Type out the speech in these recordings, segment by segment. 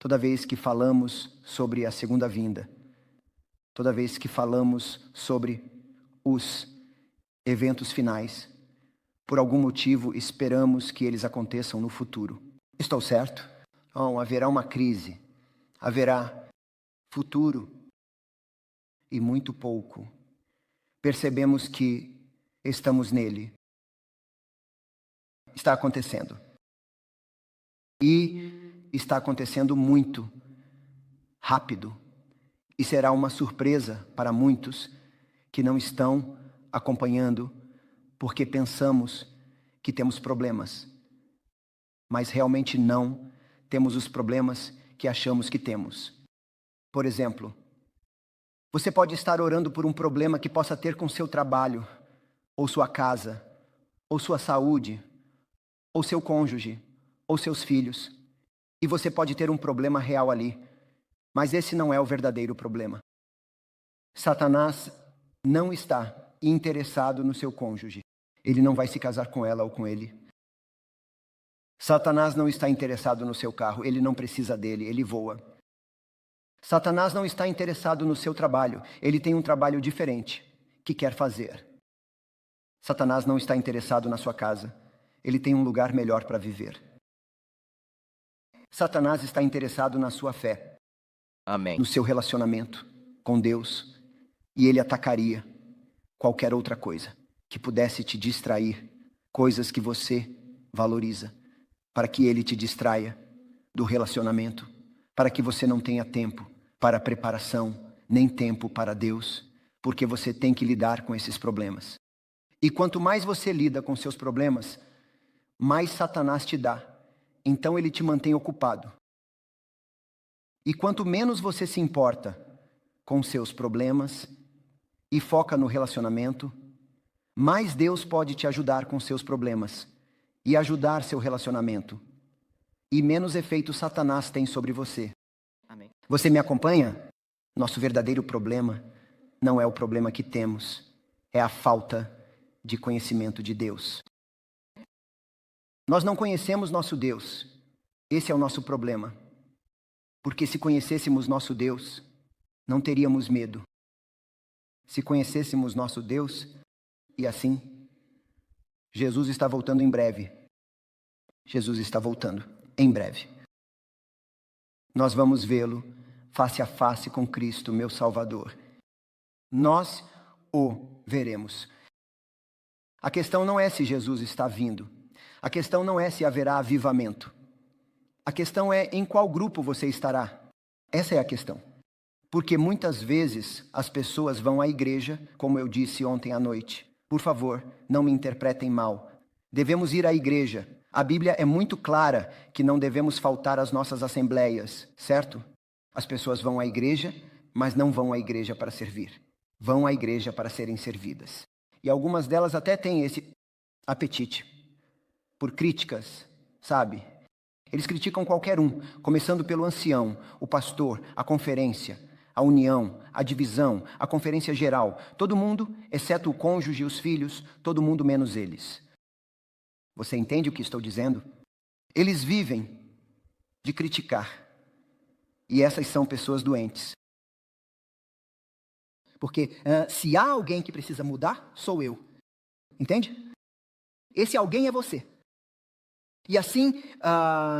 toda vez que falamos sobre a segunda vinda, toda vez que falamos sobre os eventos finais, por algum motivo esperamos que eles aconteçam no futuro. Estou certo? Bom, haverá uma crise, haverá futuro e muito pouco. Percebemos que estamos nele. Está acontecendo. E está acontecendo muito rápido. E será uma surpresa para muitos que não estão acompanhando porque pensamos que temos problemas. Mas realmente não temos os problemas que achamos que temos. Por exemplo, você pode estar orando por um problema que possa ter com seu trabalho, ou sua casa, ou sua saúde, ou seu cônjuge, ou seus filhos. E você pode ter um problema real ali. Mas esse não é o verdadeiro problema. Satanás não está interessado no seu cônjuge. Ele não vai se casar com ela ou com ele. Satanás não está interessado no seu carro. Ele não precisa dele, ele voa. Satanás não está interessado no seu trabalho. Ele tem um trabalho diferente que quer fazer. Satanás não está interessado na sua casa. Ele tem um lugar melhor para viver. Satanás está interessado na sua fé. Amém. No seu relacionamento com Deus. E ele atacaria qualquer outra coisa que pudesse te distrair, coisas que você valoriza, para que ele te distraia do relacionamento, para que você não tenha tempo para preparação, nem tempo para Deus, porque você tem que lidar com esses problemas. E quanto mais você lida com seus problemas, mais Satanás te dá. Então ele te mantém ocupado. E quanto menos você se importa com seus problemas e foca no relacionamento, mais Deus pode te ajudar com seus problemas e ajudar seu relacionamento. E menos efeito Satanás tem sobre você. Amém. Você me acompanha? Nosso verdadeiro problema não é o problema que temos, é a falta de conhecimento de Deus. Nós não conhecemos nosso Deus. Esse é o nosso problema. Porque se conhecêssemos nosso Deus, não teríamos medo. Se conhecêssemos nosso Deus, e assim, Jesus está voltando em breve. Jesus está voltando em breve. Nós vamos vê-lo face a face com Cristo, meu Salvador. Nós o veremos. A questão não é se Jesus está vindo. A questão não é se haverá avivamento. A questão é em qual grupo você estará. Essa é a questão. Porque muitas vezes as pessoas vão à igreja, como eu disse ontem à noite. Por favor, não me interpretem mal. Devemos ir à igreja. A Bíblia é muito clara que não devemos faltar às nossas assembleias, certo? As pessoas vão à igreja, mas não vão à igreja para servir. Vão à igreja para serem servidas. E algumas delas até têm esse apetite por críticas, sabe? Eles criticam qualquer um, começando pelo ancião, o pastor, a conferência, a união, a divisão, a conferência geral. Todo mundo, exceto o cônjuge e os filhos, todo mundo menos eles. Você entende o que estou dizendo? Eles vivem de criticar. E essas são pessoas doentes. Porque se há alguém que precisa mudar, sou eu. Entende? Esse alguém é você. E assim,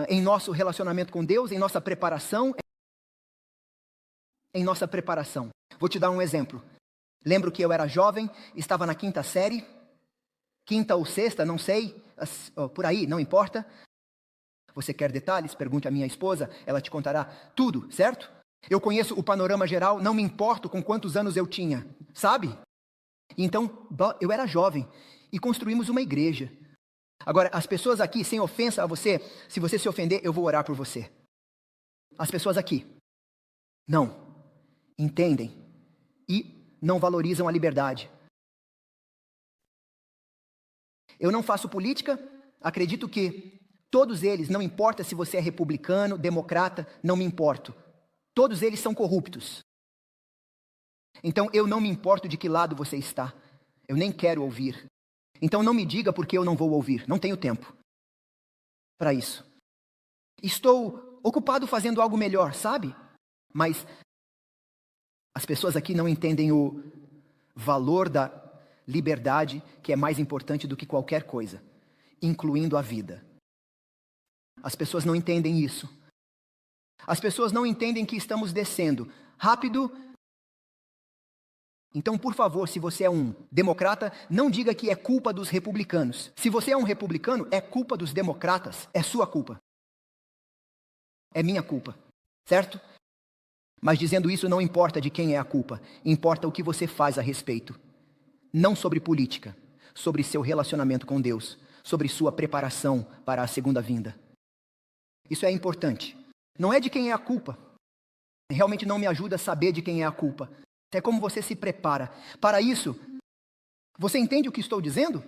em nosso relacionamento com Deus, em nossa preparação. Vou te dar um exemplo. Lembro que eu era jovem, estava na 5ª série. 5ª ou 6ª, não sei. Por aí, não importa. Você quer detalhes? Pergunte à minha esposa, ela te contará tudo, certo? Eu conheço o panorama geral, não me importo com quantos anos eu tinha, sabe? Então, eu era jovem e construímos uma igreja. Agora, as pessoas aqui, sem ofensa a você, se você se ofender, eu vou orar por você. As pessoas aqui não entendem e não valorizam a liberdade. Eu não faço política, acredito que todos eles, não importa se você é republicano, democrata, não me importo. Todos eles são corruptos. Então eu não me importo de que lado você está. Eu nem quero ouvir. Então não me diga porque eu não vou ouvir. Não tenho tempo para isso. Estou ocupado fazendo algo melhor, sabe? Mas as pessoas aqui não entendem o valor da liberdade, que é mais importante do que qualquer coisa, incluindo a vida. As pessoas não entendem isso. As pessoas não entendem que estamos descendo rápido. Então, por favor, se você é um democrata, não diga que é culpa dos republicanos. Se você é um republicano, é culpa dos democratas. É sua culpa. É minha culpa. Certo? Mas dizendo isso, não importa de quem é a culpa. Importa o que você faz a respeito. Não sobre política. Sobre seu relacionamento com Deus. Sobre sua preparação para a segunda vinda. Isso é importante. Não é de quem é a culpa. Realmente não me ajuda a saber de quem é a culpa. É como você se prepara. Para isso, você entende o que estou dizendo?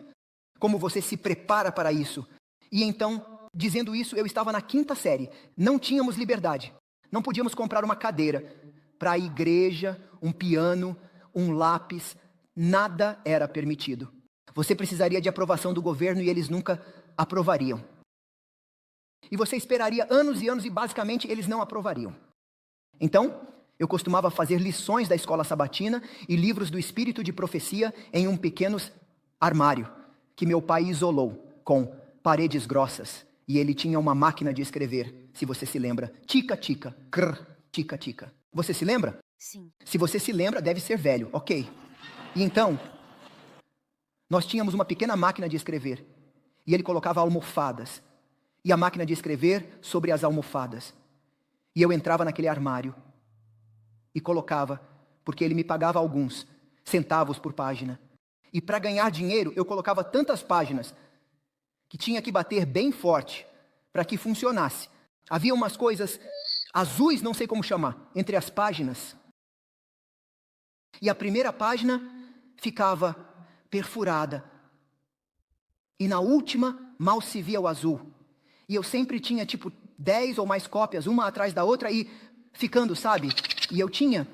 Como você se prepara para isso. E então, dizendo isso, eu estava na 5ª série. Não tínhamos liberdade. Não podíamos comprar uma cadeira para a igreja, um piano, um lápis. Nada era permitido. Você precisaria de aprovação do governo e eles nunca aprovariam. E você esperaria anos e anos e basicamente eles não aprovariam. Então, eu costumava fazer lições da escola sabatina e livros do espírito de profecia em um pequeno armário que meu pai isolou com paredes grossas. E ele tinha uma máquina de escrever, se você se lembra. Tica-tica, crr, tica-tica. Você se lembra? Sim. Se você se lembra, deve ser velho, ok. E então, nós tínhamos uma pequena máquina de escrever. E ele colocava almofadas. E a máquina de escrever sobre as almofadas. E eu entrava naquele armário e colocava, porque ele me pagava alguns centavos por página. E para ganhar dinheiro, eu colocava tantas páginas que tinha que bater bem forte para que funcionasse. Havia umas coisas azuis, não sei como chamar, entre as páginas. E a primeira página ficava perfurada. E na última, mal se via o azul. E eu sempre tinha, 10 ou mais cópias, uma atrás da outra, e ficando, sabe? E eu tinha,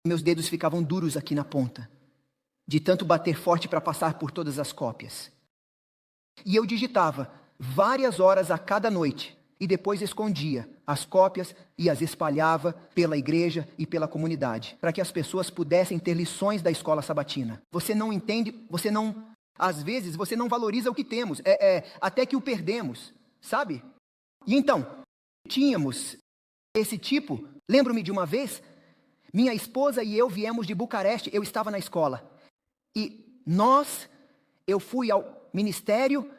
meus dedos ficavam duros aqui na ponta, de tanto bater forte para passar por todas as cópias. E eu digitava várias horas a cada noite, e depois escondia as cópias e as espalhava pela igreja e pela comunidade, para que as pessoas pudessem ter lições da escola sabatina. Você não entende, às vezes, você não valoriza o que temos, até que o perdemos. Sabe? E então, tínhamos esse tipo. Lembro-me de uma vez, minha esposa e eu viemos de Bucareste, eu estava na escola. E eu fui ao Ministério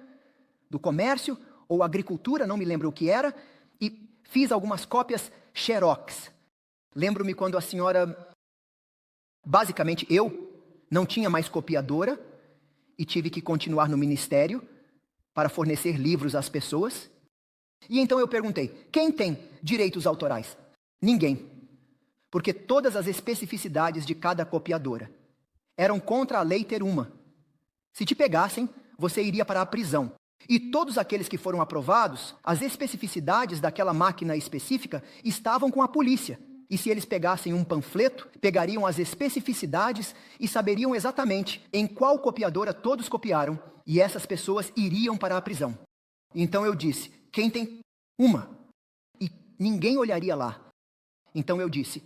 do Comércio, ou Agricultura, não me lembro o que era, e fiz algumas cópias xerox. Lembro-me quando a senhora, basicamente eu, não tinha mais copiadora, e tive que continuar no ministério, para fornecer livros às pessoas. E então eu perguntei, quem tem direitos autorais? Ninguém. Porque todas as especificidades de cada copiadora eram contra a lei ter uma. Se te pegassem, você iria para a prisão. E todos aqueles que foram aprovados, as especificidades daquela máquina específica estavam com a polícia. E se eles pegassem um panfleto, pegariam as especificidades e saberiam exatamente em qual copiadora todos copiaram, e essas pessoas iriam para a prisão. Então eu disse, quem tem uma? E ninguém olharia lá. Então eu disse,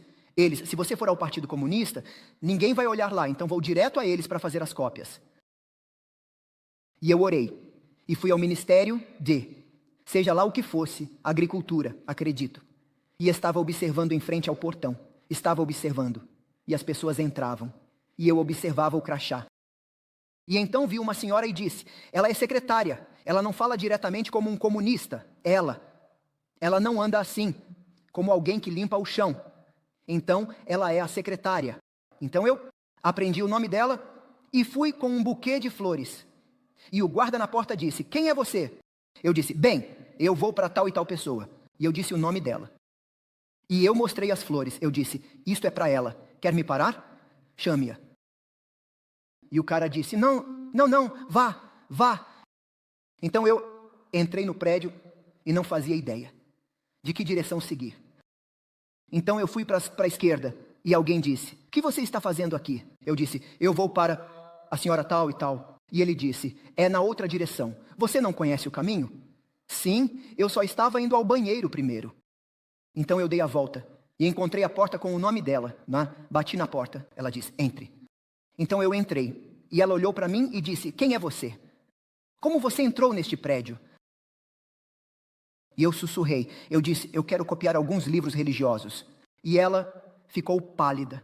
se você for ao Partido Comunista, ninguém vai olhar lá, então vou direto a eles para fazer as cópias. E eu orei, e fui ao Ministério de, seja lá o que fosse, Agricultura, acredito. E estava observando em frente ao portão. Estava observando. E as pessoas entravam. E eu observava o crachá. E então vi uma senhora e disse, ela é secretária. Ela não fala diretamente como um comunista. Ela não anda assim, como alguém que limpa o chão. Então, ela é a secretária. Então eu aprendi o nome dela e fui com um buquê de flores. E o guarda na porta disse, quem é você? Eu disse, bem, eu vou para tal e tal pessoa. E eu disse o nome dela. E eu mostrei as flores. Eu disse, isto é para ela. Quer me parar? Chame-a. E o cara disse, não, vá. Então eu entrei no prédio e não fazia ideia de que direção seguir. Então eu fui para a esquerda e alguém disse, o que você está fazendo aqui? Eu disse, eu vou para a senhora tal e tal. E ele disse, é na outra direção. Você não conhece o caminho? Sim, eu só estava indo ao banheiro primeiro. Então eu dei a volta e encontrei a porta com o nome dela. Bati na porta. Ela disse, entre. Então eu entrei e ela olhou para mim e disse, quem é você? Como você entrou neste prédio? E eu sussurrei. Eu disse, eu quero copiar alguns livros religiosos. E ela ficou pálida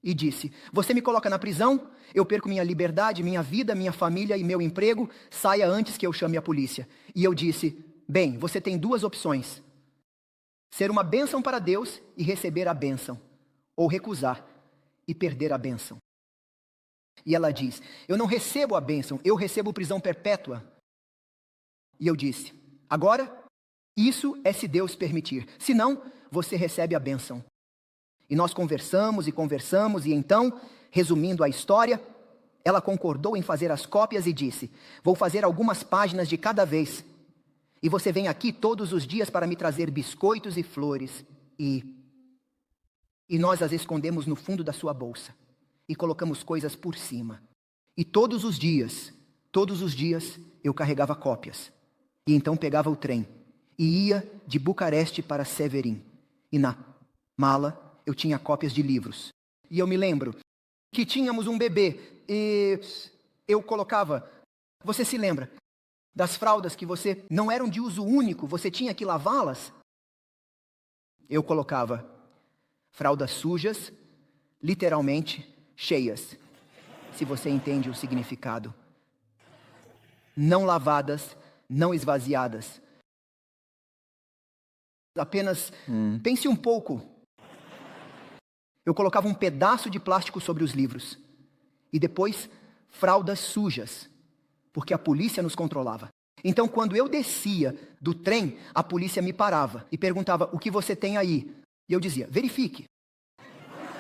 e disse, você me coloca na prisão, eu perco minha liberdade, minha vida, minha família e meu emprego, saia antes que eu chame a polícia. E eu disse, bem, você tem duas opções. Ser uma bênção para Deus e receber a bênção. Ou recusar e perder a bênção. E ela diz, eu não recebo a bênção, eu recebo prisão perpétua. E eu disse, agora, isso é se Deus permitir. Se não, você recebe a bênção. E nós conversamos e então, resumindo a história, ela concordou em fazer as cópias e disse, vou fazer algumas páginas de cada vez. E você vem aqui todos os dias para me trazer biscoitos e flores. E nós as escondemos no fundo da sua bolsa. E colocamos coisas por cima. E todos os dias, eu carregava cópias. E então pegava o trem. E ia de Bucareste para Severin. E na mala eu tinha cópias de livros. E eu me lembro que tínhamos um bebê. E eu colocava, você se lembra? Das fraldas que você não eram de uso único, você tinha que lavá-las. Eu colocava fraldas sujas, literalmente cheias, se você entende o significado. Não lavadas, não esvaziadas. Apenas pense um pouco. Eu colocava um pedaço de plástico sobre os livros. E depois, fraldas sujas. Porque a polícia nos controlava. Então, quando eu descia do trem, a polícia me parava e perguntava, o que você tem aí? E eu dizia, verifique.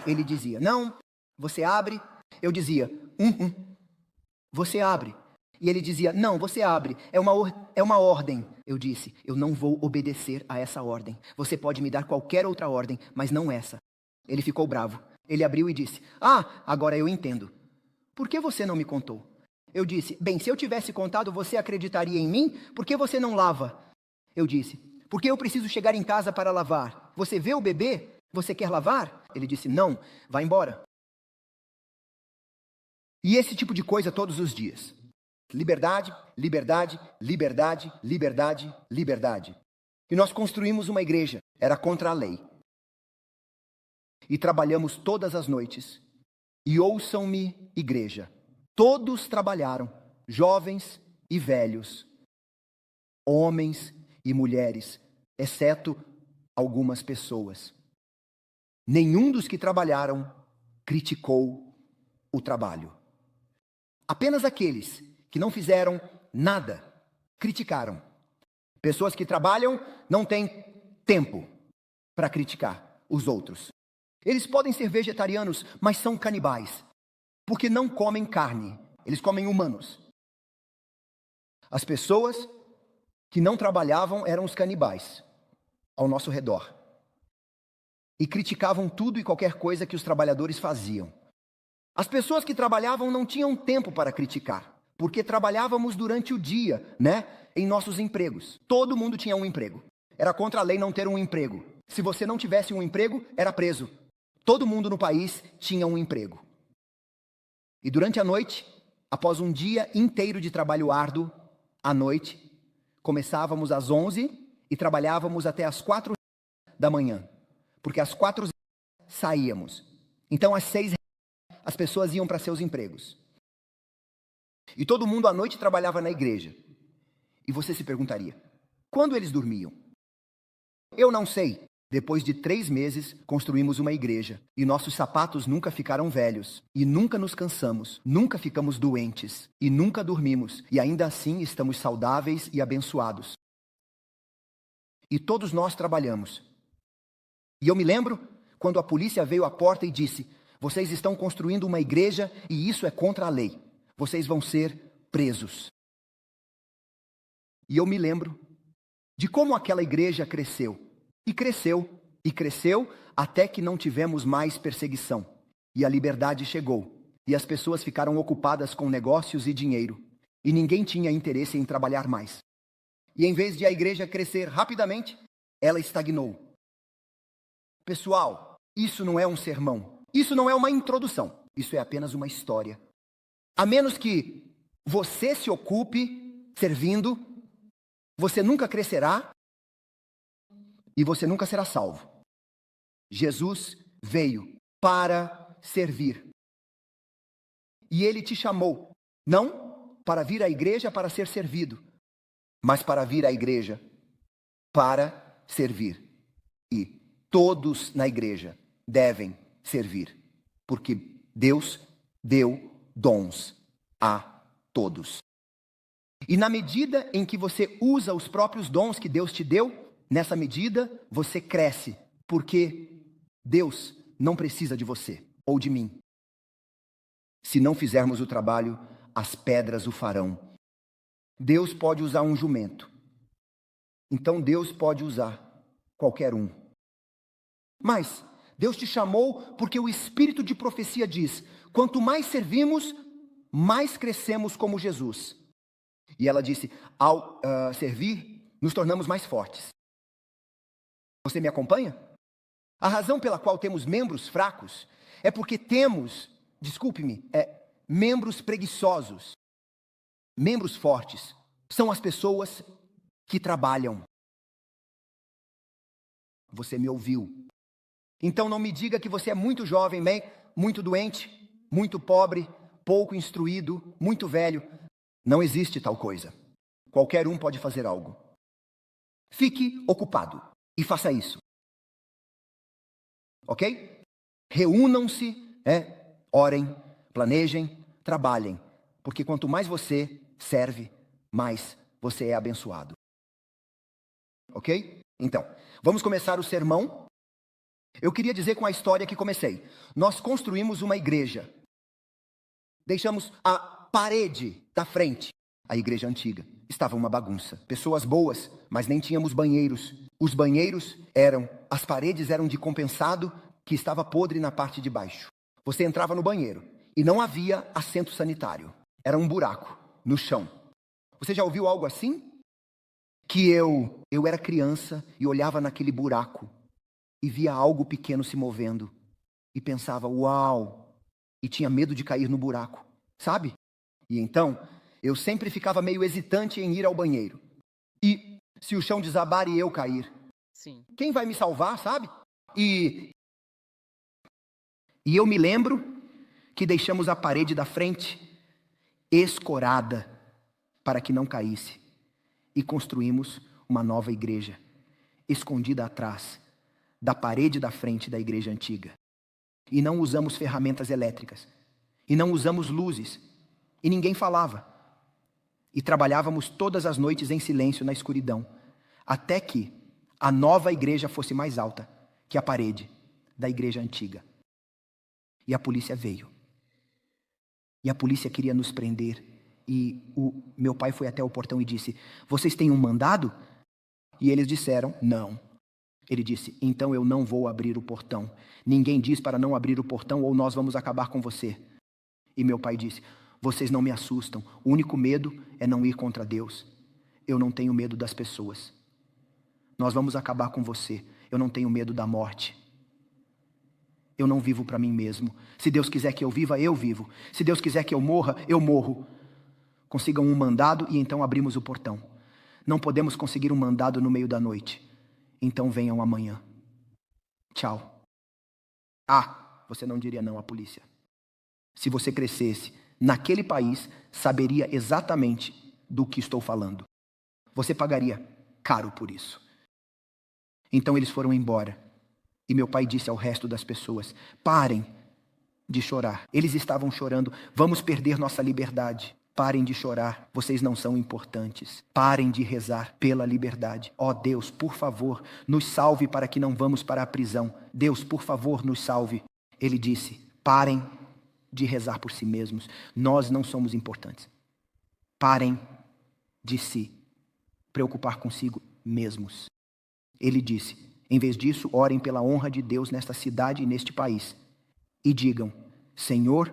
Ele dizia, não, você abre. Eu dizia, você abre. E ele dizia, não, você abre, é uma ordem. Eu disse, eu não vou obedecer a essa ordem. Você pode me dar qualquer outra ordem, mas não essa. Ele ficou bravo. Ele abriu e disse, agora eu entendo. Por que você não me contou? Eu disse, bem, se eu tivesse contado, você acreditaria em mim? Por que você não lava? Eu disse, porque eu preciso chegar em casa para lavar. Você vê o bebê? Você quer lavar? Ele disse, não, vá embora. E esse tipo de coisa todos os dias. Liberdade, liberdade, liberdade, liberdade, liberdade. E nós construímos uma igreja, era contra a lei. E trabalhamos todas as noites. E ouçam-me, igreja. Todos trabalharam, jovens e velhos, homens e mulheres, exceto algumas pessoas. Nenhum dos que trabalharam criticou o trabalho. Apenas aqueles que não fizeram nada criticaram. Pessoas que trabalham não têm tempo para criticar os outros. Eles podem ser vegetarianos, mas são canibais. Porque não comem carne, eles comem humanos. As pessoas que não trabalhavam eram os canibais ao nosso redor. E criticavam tudo e qualquer coisa que os trabalhadores faziam. As pessoas que trabalhavam não tinham tempo para criticar, porque trabalhávamos durante o dia, em nossos empregos. Todo mundo tinha um emprego. Era contra a lei não ter um emprego. Se você não tivesse um emprego, era preso. Todo mundo no país tinha um emprego. E durante a noite, após um dia inteiro de trabalho árduo, à noite, começávamos às 11 e trabalhávamos até às 4 da manhã. Porque às 4 saíamos. Então, às 6 as pessoas iam para seus empregos. E todo mundo à noite trabalhava na igreja. E você se perguntaria, quando eles dormiam? Eu não sei. Depois de 3 meses, construímos uma igreja. E nossos sapatos nunca ficaram velhos. E nunca nos cansamos. Nunca ficamos doentes. E nunca dormimos. E ainda assim estamos saudáveis e abençoados. E todos nós trabalhamos. E eu me lembro quando a polícia veio à porta e disse, vocês estão construindo uma igreja e isso é contra a lei. Vocês vão ser presos. E eu me lembro de como aquela igreja cresceu. E cresceu, e cresceu, até que não tivemos mais perseguição. E a liberdade chegou. E as pessoas ficaram ocupadas com negócios e dinheiro. E ninguém tinha interesse em trabalhar mais. E em vez de a igreja crescer rapidamente, ela estagnou. Pessoal, isso não é um sermão. Isso não é uma introdução. Isso é apenas uma história. A menos que você se ocupe servindo, você nunca crescerá e você nunca será salvo. Jesus veio para servir. E ele te chamou, não para vir à igreja para ser servido, mas para vir à igreja para servir. E todos na igreja devem servir, porque Deus deu dons a todos. E na medida em que você usa os próprios dons que Deus te deu, nessa medida você cresce, porque Deus não precisa de você ou de mim. Se não fizermos o trabalho, as pedras o farão. Deus pode usar um jumento. Então Deus pode usar qualquer um. Mas Deus te chamou porque o Espírito de profecia diz: quanto mais servimos, mais crescemos como Jesus. E ela disse: ao servir, nos tornamos mais fortes. Você me acompanha? A razão pela qual temos membros fracos é porque temos, desculpe-me, membros preguiçosos. Membros fortes são as pessoas que trabalham. Você me ouviu. Então não me diga que você é muito jovem, muito doente, muito pobre, pouco instruído, muito velho. Não existe tal coisa. Qualquer um pode fazer algo. Fique ocupado e faça isso. Ok? Reúnam-se, orem, planejem, trabalhem. Porque quanto mais você serve, mais você é abençoado. Ok? Então, vamos começar o sermão. Eu queria dizer com a história que comecei. Nós construímos uma igreja. Deixamos a parede da frente. A igreja antiga estava uma bagunça. Pessoas boas, mas nem tínhamos banheiros. Os banheiros as paredes eram de compensado que estava podre na parte de baixo. Você entrava no banheiro e não havia assento sanitário. Era um buraco no chão. Você já ouviu algo assim? Que eu era criança e olhava naquele buraco e via algo pequeno se movendo e pensava, uau, e tinha medo de cair no buraco, sabe? E então, eu sempre ficava meio hesitante em ir ao banheiro. E se o chão desabar e eu cair? Sim. Quem vai me salvar, sabe? E eu me lembro que deixamos a parede da frente escorada para que não caísse. E construímos uma nova igreja, escondida atrás da parede da frente da igreja antiga. E não usamos ferramentas elétricas. E não usamos luzes. E ninguém falava. E trabalhávamos todas as noites em silêncio na escuridão. Até que a nova igreja fosse mais alta que a parede da igreja antiga. E a polícia veio. E a polícia queria nos prender. E o meu pai foi até o portão e disse: vocês têm um mandado? E eles disseram: não. Ele disse: então eu não vou abrir o portão. Ninguém diz para não abrir o portão ou nós vamos acabar com você. E meu pai disse: vocês não me assustam. O único medo é não ir contra Deus. Eu não tenho medo das pessoas. Nós vamos acabar com você. Eu não tenho medo da morte. Eu não vivo para mim mesmo. Se Deus quiser que eu viva, eu vivo. Se Deus quiser que eu morra, eu morro. Consigam um mandado e então abrimos o portão. Não podemos conseguir um mandado no meio da noite. Então venham amanhã. Tchau. Você não diria não à polícia. Se você crescesse naquele país, saberia exatamente do que estou falando. Você pagaria caro por isso. Então eles foram embora. E meu pai disse ao resto das pessoas: parem de chorar. Eles estavam chorando. Vamos perder nossa liberdade. Parem de chorar, vocês não são importantes. Parem de rezar pela liberdade. Ó Deus, por favor, nos salve para que não vamos para a prisão. Deus, por favor, nos salve. Ele disse: parem de rezar por si mesmos. Nós não somos importantes. Parem de se preocupar consigo mesmos. Ele disse: em vez disso, orem pela honra de Deus nesta cidade e neste país. E digam: Senhor,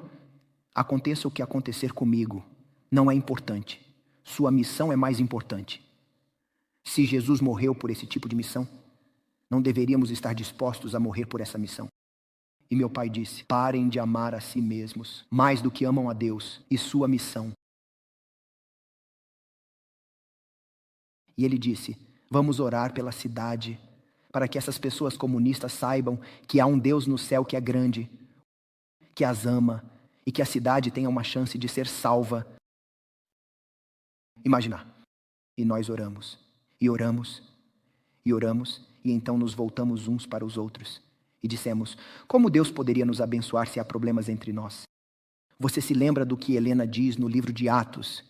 aconteça o que acontecer comigo. Não é importante. Sua missão é mais importante. Se Jesus morreu por esse tipo de missão, Não deveríamos estar dispostos a morrer por essa missão. E meu pai disse: parem de amar a si mesmos, mais do que amam a Deus e sua missão. E ele disse: vamos orar pela cidade, para que essas pessoas comunistas saibam que há um Deus no céu que é grande, que as ama e que a cidade tenha uma chance de ser salva. Imaginar. E nós oramos, e oramos, e oramos, e então nos voltamos uns para os outros e dissemos: como Deus poderia nos abençoar se há problemas entre nós? Você se lembra do que Helena diz no livro de Atos?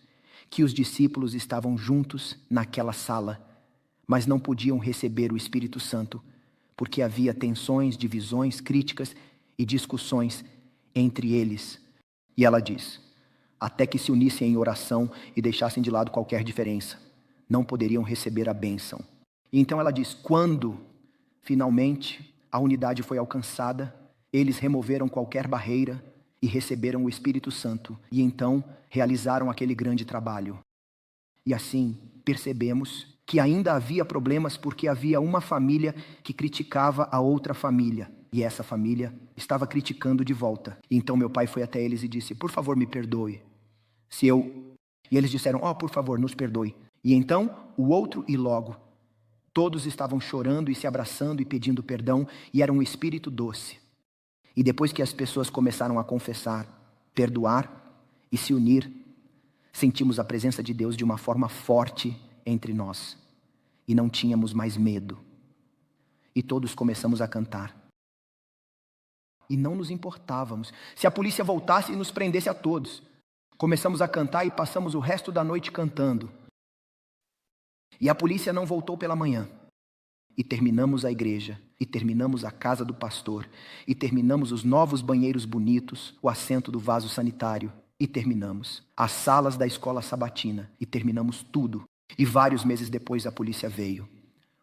Que os discípulos estavam juntos naquela sala, mas não podiam receber o Espírito Santo, porque havia tensões, divisões, críticas e discussões entre eles. E ela diz: até que se unissem em oração e deixassem de lado qualquer diferença, não poderiam receber a bênção. E então ela diz: quando finalmente a unidade foi alcançada, eles removeram qualquer barreira e receberam o Espírito Santo, e então realizaram aquele grande trabalho. E assim percebemos que ainda havia problemas porque havia uma família que criticava a outra família, e essa família estava criticando de volta. E então meu pai foi até eles e disse: por favor, me perdoe. E eles disseram: por favor, nos perdoe. E então o outro e logo. Todos estavam chorando e se abraçando e pedindo perdão, e era um espírito doce. E depois que as pessoas começaram a confessar, perdoar e se unir, sentimos a presença de Deus de uma forma forte entre nós. E não tínhamos mais medo. E todos começamos a cantar. E não nos importávamos se a polícia voltasse e nos prendesse a todos. Começamos a cantar e passamos o resto da noite cantando. E a polícia não voltou pela manhã. E terminamos a igreja, e terminamos a casa do pastor, e terminamos os novos banheiros bonitos, o assento do vaso sanitário, e terminamos as salas da escola sabatina, e terminamos tudo. E vários meses depois a polícia veio,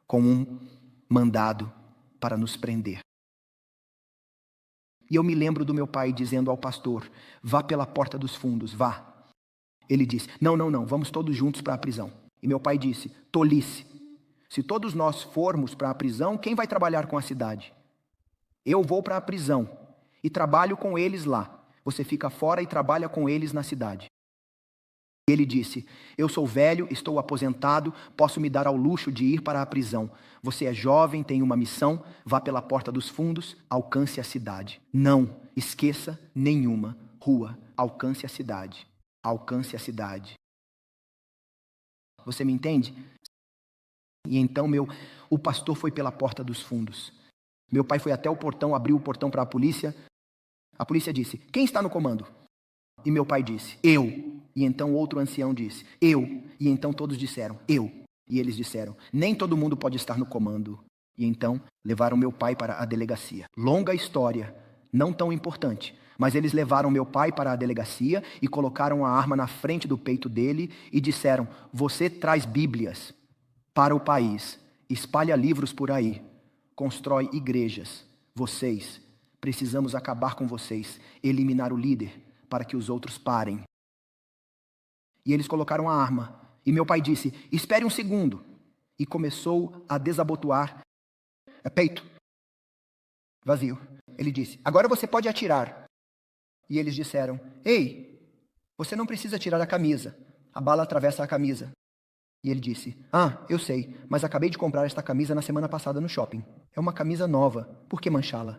com um mandado para nos prender. E eu me lembro do meu pai dizendo ao pastor: vá pela porta dos fundos, vá. Ele disse: não, vamos todos juntos para a prisão. E meu pai disse: tolice. Se todos nós formos para a prisão, quem vai trabalhar com a cidade? Eu vou para a prisão e trabalho com eles lá. Você fica fora e trabalha com eles na cidade. Ele disse: eu sou velho, estou aposentado, posso me dar ao luxo de ir para a prisão. Você é jovem, tem uma missão, vá pela porta dos fundos, alcance a cidade. Não esqueça nenhuma rua, alcance a cidade. Alcance a cidade. Você me entende? E então o pastor foi pela porta dos fundos. Meu pai foi até o portão, abriu o portão para a polícia. A polícia disse: quem está no comando? E meu pai disse: eu. E então outro ancião disse: eu. E então todos disseram: eu. E eles disseram: nem todo mundo pode estar no comando. E então levaram meu pai para a delegacia. Longa história, não tão importante. Mas eles levaram meu pai para a delegacia e colocaram a arma na frente do peito dele e disseram: você traz Bíblias para o país, espalha livros por aí, constrói igrejas. Vocês, precisamos acabar com vocês, eliminar o líder para que os outros parem. E eles colocaram a arma. E meu pai disse: espere um segundo. E começou a desabotoar. Peito. Vazio. Ele disse: agora você pode atirar. E eles disseram: ei, você não precisa tirar a camisa. A bala atravessa a camisa. E ele disse: eu sei, mas acabei de comprar esta camisa na semana passada no shopping. É uma camisa nova. Por que manchá-la?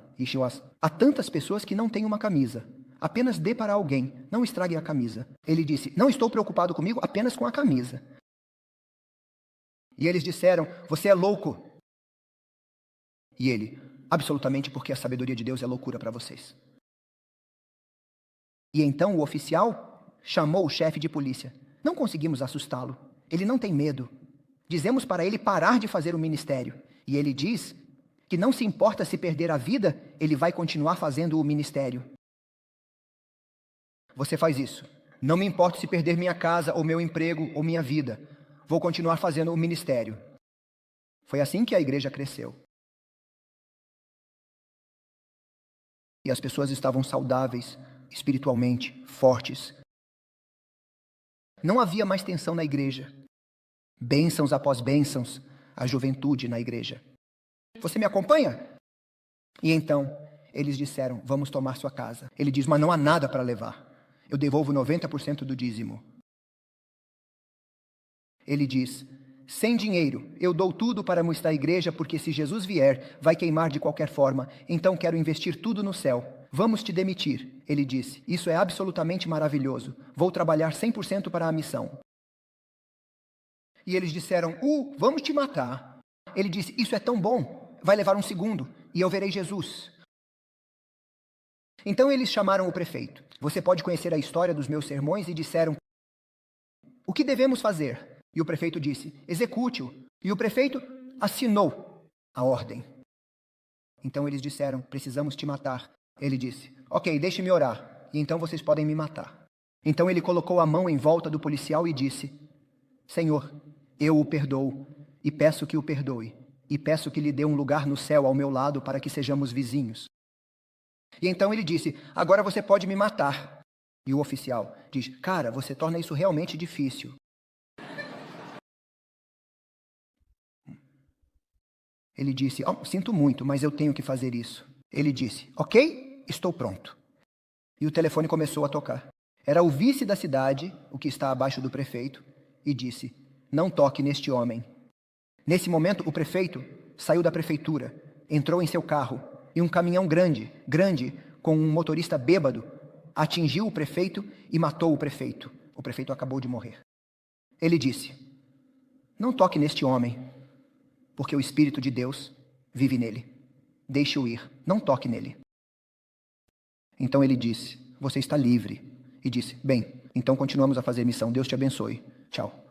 Há tantas pessoas que não têm uma camisa. Apenas dê para alguém. Não estrague a camisa. Ele disse: não estou preocupado comigo, apenas com a camisa. E eles disseram: você é louco. E ele: absolutamente, porque a sabedoria de Deus é loucura para vocês. E então o oficial chamou o chefe de polícia. Não conseguimos assustá-lo. Ele não tem medo. Dizemos para ele parar de fazer o ministério. E ele diz que não se importa se perder a vida, ele vai continuar fazendo o ministério. Você faz isso. Não me importa se perder minha casa, ou meu emprego, ou minha vida. Vou continuar fazendo o ministério. Foi assim que a igreja cresceu. E as pessoas estavam saudáveis, espiritualmente, fortes. Não havia mais tensão na igreja. Bênçãos após bênçãos, a juventude na igreja. Você me acompanha? E então eles disseram, vamos tomar sua casa. Ele diz, mas não há nada para levar. Eu devolvo 90% do dízimo. Ele diz, sem dinheiro, eu dou tudo para mostrar a igreja, porque se Jesus vier, vai queimar de qualquer forma. Então quero investir tudo no céu. Vamos te demitir, ele disse. Isso é absolutamente maravilhoso. Vou trabalhar 100% para a missão. E eles disseram, vamos te matar. Ele disse, isso é tão bom, vai levar um segundo, e eu verei Jesus. Então eles chamaram o prefeito. Você pode conhecer a história dos meus sermões e disseram, o que devemos fazer? E o prefeito disse, execute-o. E o prefeito assinou a ordem. Então eles disseram, precisamos te matar. Ele disse, ok, deixe-me orar, e então vocês podem me matar. Então ele colocou a mão em volta do policial e disse, Senhor, eu o perdoo, e peço que o perdoe, e peço que lhe dê um lugar no céu ao meu lado para que sejamos vizinhos. E então ele disse, agora você pode me matar. E o oficial diz, cara, você torna isso realmente difícil. Ele disse, sinto muito, mas eu tenho que fazer isso. Ele disse, ok, estou pronto. E o telefone começou a tocar. Era o vice da cidade, o que está abaixo do prefeito, e disse, não toque neste homem. Nesse momento, o prefeito saiu da prefeitura, entrou em seu carro, e um caminhão grande, com um motorista bêbado, atingiu o prefeito e matou o prefeito. O prefeito acabou de morrer. Ele disse, não toque neste homem, porque o Espírito de Deus vive nele. Deixe-o ir, não toque nele. Então ele disse, você está livre. E disse, bem, então continuamos a fazer missão, Deus te abençoe. Tchau.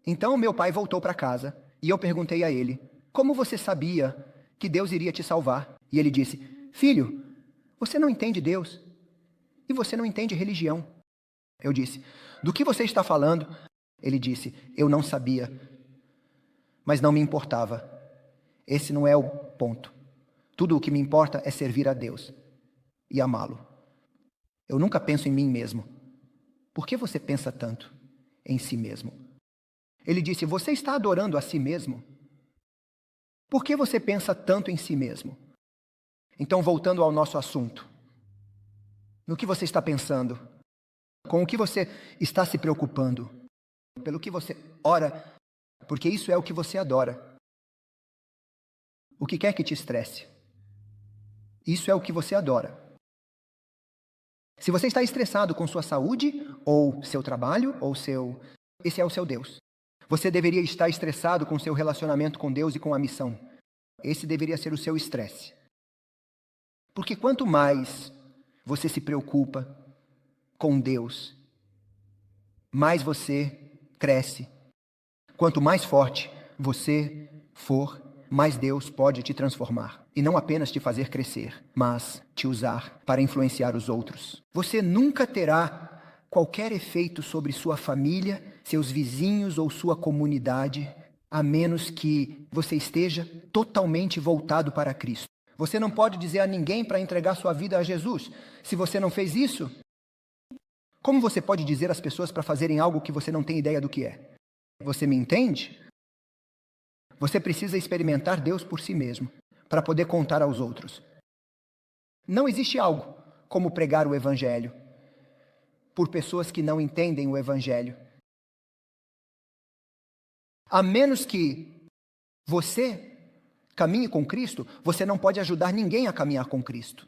Então meu pai voltou para casa e eu perguntei a ele, como você sabia que Deus iria te salvar? E ele disse, filho, você não entende Deus e você não entende religião. Eu disse, do que você está falando? Ele disse, eu não sabia, mas não me importava. Esse não é o ponto. Tudo o que me importa é servir a Deus e amá-lo. Eu nunca penso em mim mesmo. Por que você pensa tanto em si mesmo? Ele disse, você está adorando a si mesmo? Por que você pensa tanto em si mesmo? Então, voltando ao nosso assunto. No que você está pensando? Com o que você está se preocupando? Pelo que você ora? Porque isso é o que você adora. O que quer que te estresse? Isso é o que você adora. Se você está estressado com sua saúde, ou seu trabalho, esse é o seu Deus. Você deveria estar estressado com seu relacionamento com Deus e com a missão. Esse deveria ser o seu estresse. Porque quanto mais você se preocupa com Deus, mais você cresce. Quanto mais forte você for, mais Deus pode te transformar. E não apenas te fazer crescer, mas te usar para influenciar os outros. Você nunca terá qualquer efeito sobre sua família, seus vizinhos ou sua comunidade, a menos que você esteja totalmente voltado para Cristo. Você não pode dizer a ninguém para entregar sua vida a Jesus. Se você não fez isso, como você pode dizer às pessoas para fazerem algo que você não tem ideia do que é? Você me entende? Você precisa experimentar Deus por si mesmo, para poder contar aos outros. Não existe algo como pregar o Evangelho por pessoas que não entendem o Evangelho. A menos que você caminhe com Cristo, você não pode ajudar ninguém a caminhar com Cristo.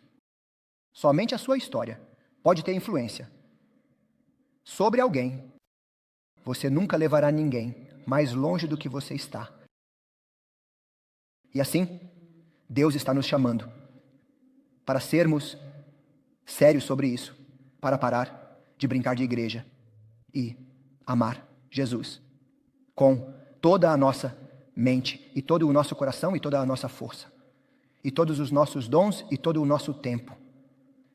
Somente a sua história pode ter influência sobre alguém. Você nunca levará ninguém mais longe do que você está. E assim, Deus está nos chamando para sermos sérios sobre isso, para parar de brincar de igreja e amar Jesus com toda a nossa mente e todo o nosso coração e toda a nossa força e todos os nossos dons e todo o nosso tempo,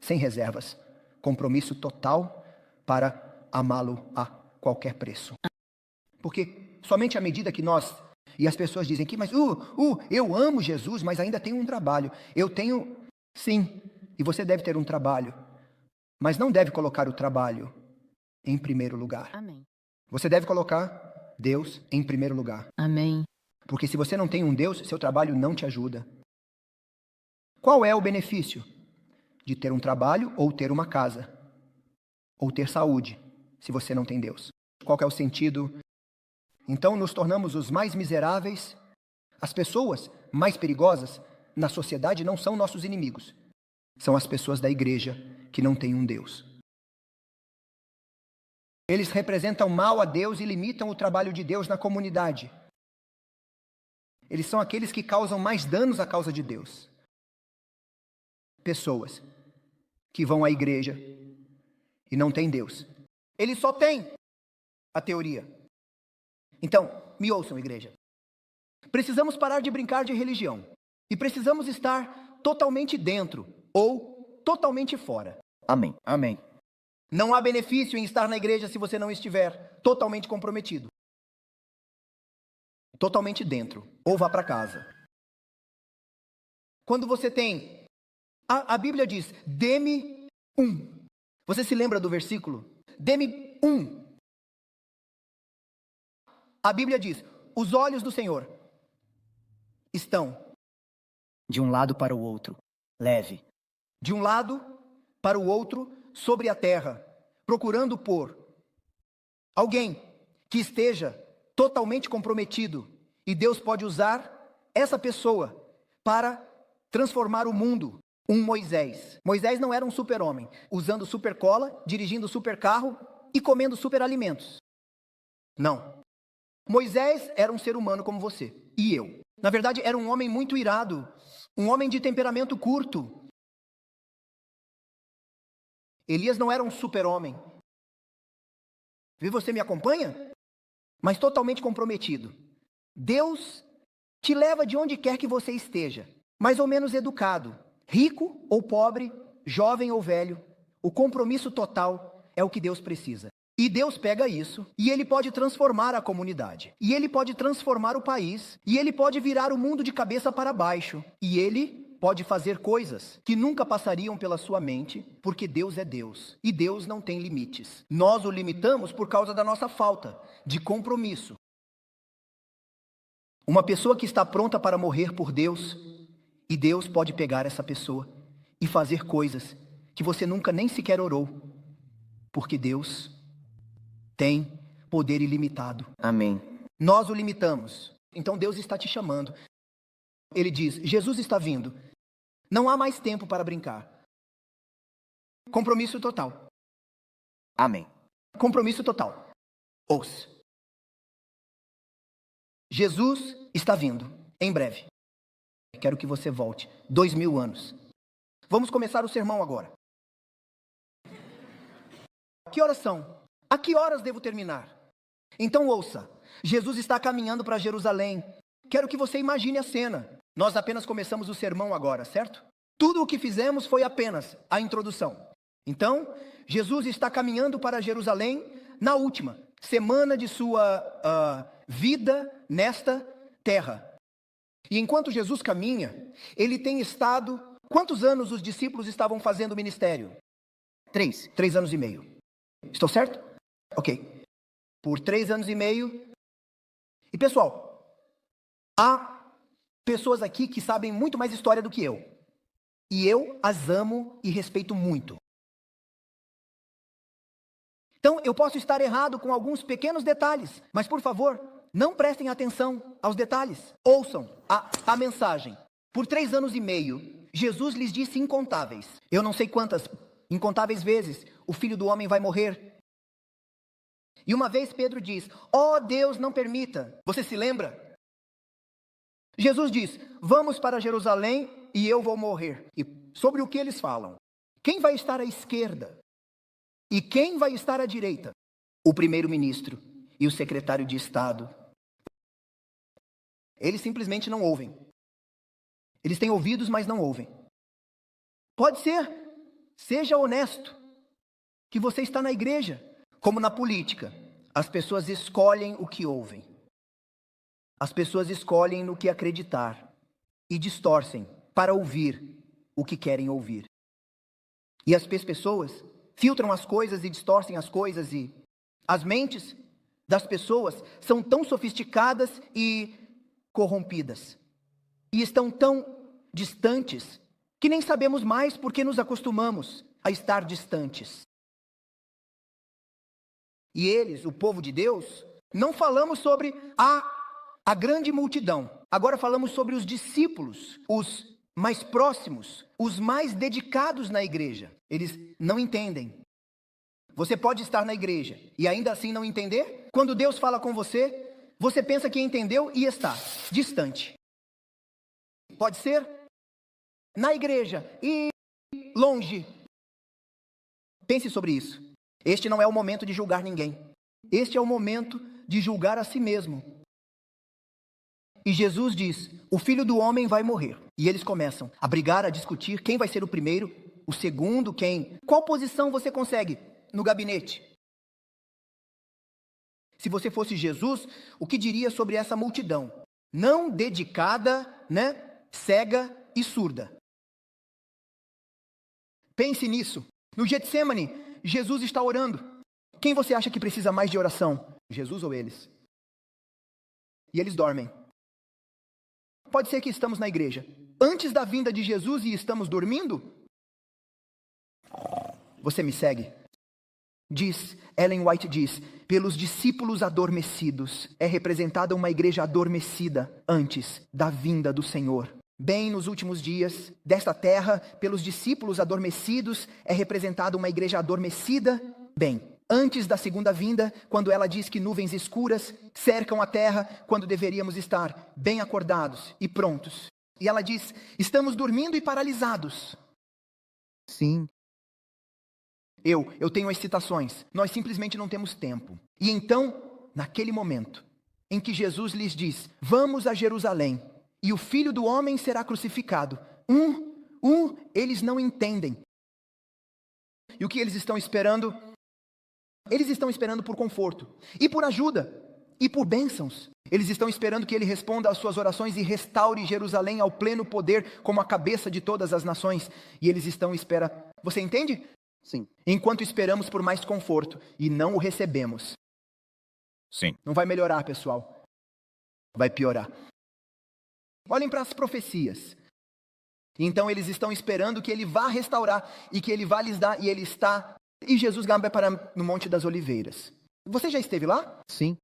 sem reservas, compromisso total para amá-lo a qualquer preço. Porque somente à medida que nós, e as pessoas dizem que, mas eu amo Jesus, mas ainda tenho um trabalho. Eu tenho, sim, e você deve ter um trabalho, mas não deve colocar o trabalho em primeiro lugar. Amém. Você deve colocar Deus em primeiro lugar. Amém. Porque se você não tem um Deus, seu trabalho não te ajuda. Qual é o benefício de ter um trabalho ou ter uma casa? Ou ter saúde, se você não tem Deus? Qual é o sentido? Então nos tornamos os mais miseráveis. As pessoas mais perigosas na sociedade não são nossos inimigos. São as pessoas da igreja que não têm um Deus. Eles representam mal a Deus e limitam o trabalho de Deus na comunidade. Eles são aqueles que causam mais danos à causa de Deus. Pessoas que vão à igreja e não têm Deus. Eles só têm a teoria. Então, me ouçam, igreja. Precisamos parar de brincar de religião. E precisamos estar totalmente dentro ou totalmente fora. Amém. Amém. Não há benefício em estar na igreja se você não estiver totalmente comprometido. Totalmente dentro. Ou vá para casa. Quando você tem... A Bíblia diz, dê-me um. Você se lembra do versículo? Dê-me um. A Bíblia diz, os olhos do Senhor estão de um lado para o outro, leve. De um lado para o outro, sobre a terra, procurando por alguém que esteja totalmente comprometido. E Deus pode usar essa pessoa para transformar o mundo. Um Moisés. Moisés não era um super-homem, usando super cola, dirigindo super carro e comendo super alimentos. Não. Moisés era um ser humano como você e eu. Na verdade, era um homem muito irado, um homem de temperamento curto. Elias não era um super-homem. E você me acompanha? Mas totalmente comprometido. Deus te leva de onde quer que você esteja, mais ou menos educado, rico ou pobre, jovem ou velho. O compromisso total é o que Deus precisa. E Deus pega isso, e Ele pode transformar a comunidade, e Ele pode transformar o país, e Ele pode virar o mundo de cabeça para baixo, e Ele pode fazer coisas que nunca passariam pela sua mente, porque Deus é Deus, e Deus não tem limites. Nós o limitamos por causa da nossa falta de compromisso. Uma pessoa que está pronta para morrer por Deus, e Deus pode pegar essa pessoa e fazer coisas que você nunca nem sequer orou, porque Deus tem poder ilimitado. Amém. Nós o limitamos. Então Deus está te chamando. Ele diz, Jesus está vindo. Não há mais tempo para brincar. Compromisso total. Amém. Compromisso total. Ouça. Jesus está vindo, em breve. Quero que você volte 2000 anos. Vamos começar o sermão agora. Que horas são? A que horas devo terminar? Então ouça, Jesus está caminhando para Jerusalém. Quero que você imagine a cena. Nós apenas começamos o sermão agora, certo? Tudo o que fizemos foi apenas a introdução. Então, Jesus está caminhando para Jerusalém na última semana de sua vida nesta terra. E enquanto Jesus caminha, ele tem estado... Quantos anos os discípulos estavam fazendo o ministério? 3 anos e meio. Estou certo? Ok. Por 3 anos e meio. E pessoal, há pessoas aqui que sabem muito mais história do que eu. E eu as amo e respeito muito. Então, eu posso estar errado com alguns pequenos detalhes, mas por favor, não prestem atenção aos detalhes. Ouçam a mensagem. Por 3 anos e meio, Jesus lhes disse incontáveis. Eu não sei quantas, incontáveis vezes, o Filho do Homem vai morrer. E uma vez Pedro diz, ó Deus, não permita. Você se lembra? Jesus diz, vamos para Jerusalém e eu vou morrer. E sobre o que eles falam? Quem vai estar à esquerda? E quem vai estar à direita? O primeiro-ministro e o secretário de Estado. Eles simplesmente não ouvem. Eles têm ouvidos, mas não ouvem. Pode ser, seja honesto, que você está na igreja. Como na política, as pessoas escolhem o que ouvem. As pessoas escolhem no que acreditar e distorcem para ouvir o que querem ouvir. E as pessoas filtram as coisas e distorcem as coisas, e as mentes das pessoas são tão sofisticadas e corrompidas. E estão tão distantes que nem sabemos mais porque nos acostumamos a estar distantes. E eles, o povo de Deus, não falamos sobre a grande multidão. Agora falamos sobre os discípulos, os mais próximos, os mais dedicados na igreja. Eles não entendem. Você pode estar na igreja e ainda assim não entender? Quando Deus fala com você, você pensa que entendeu e está distante. Pode ser na igreja e longe. Pense sobre isso. Este não é o momento de julgar ninguém. Este é o momento de julgar a si mesmo. E Jesus diz, o Filho do Homem vai morrer. E eles começam a brigar, a discutir quem vai ser o primeiro, o segundo, quem. Qual posição você consegue no gabinete? Se você fosse Jesus, o que diria sobre essa multidão? Não dedicada, cega e surda. Pense nisso. No Getsemane, Jesus está orando. Quem você acha que precisa mais de oração? Jesus ou eles? E eles dormem. Pode ser que estamos na igreja antes da vinda de Jesus e estamos dormindo? Você me segue? Ellen White diz, pelos discípulos adormecidos, é representada uma igreja adormecida antes da vinda do Senhor. Bem, nos últimos dias desta terra, pelos discípulos adormecidos, é representada uma igreja adormecida, bem, antes da segunda vinda, quando ela diz que nuvens escuras cercam a terra, quando deveríamos estar bem acordados e prontos. E ela diz, estamos dormindo e paralisados. Sim. Eu tenho as citações. Nós simplesmente não temos tempo. E então, naquele momento em que Jesus lhes diz, vamos a Jerusalém, e o Filho do Homem será crucificado. Eles não entendem. E o que eles estão esperando? Eles estão esperando por conforto, e por ajuda, e por bênçãos. Eles estão esperando que ele responda às suas orações e restaure Jerusalém ao pleno poder como a cabeça de todas as nações. E eles estão à espera. Você entende? Sim. Enquanto esperamos por mais conforto e não o recebemos. Sim. Não vai melhorar, pessoal. Vai piorar. Olhem para as profecias. Então eles estão esperando que ele vá restaurar e que ele vá lhes dar, e ele está. E Jesus vai para no Monte das Oliveiras. Você já esteve lá? Sim.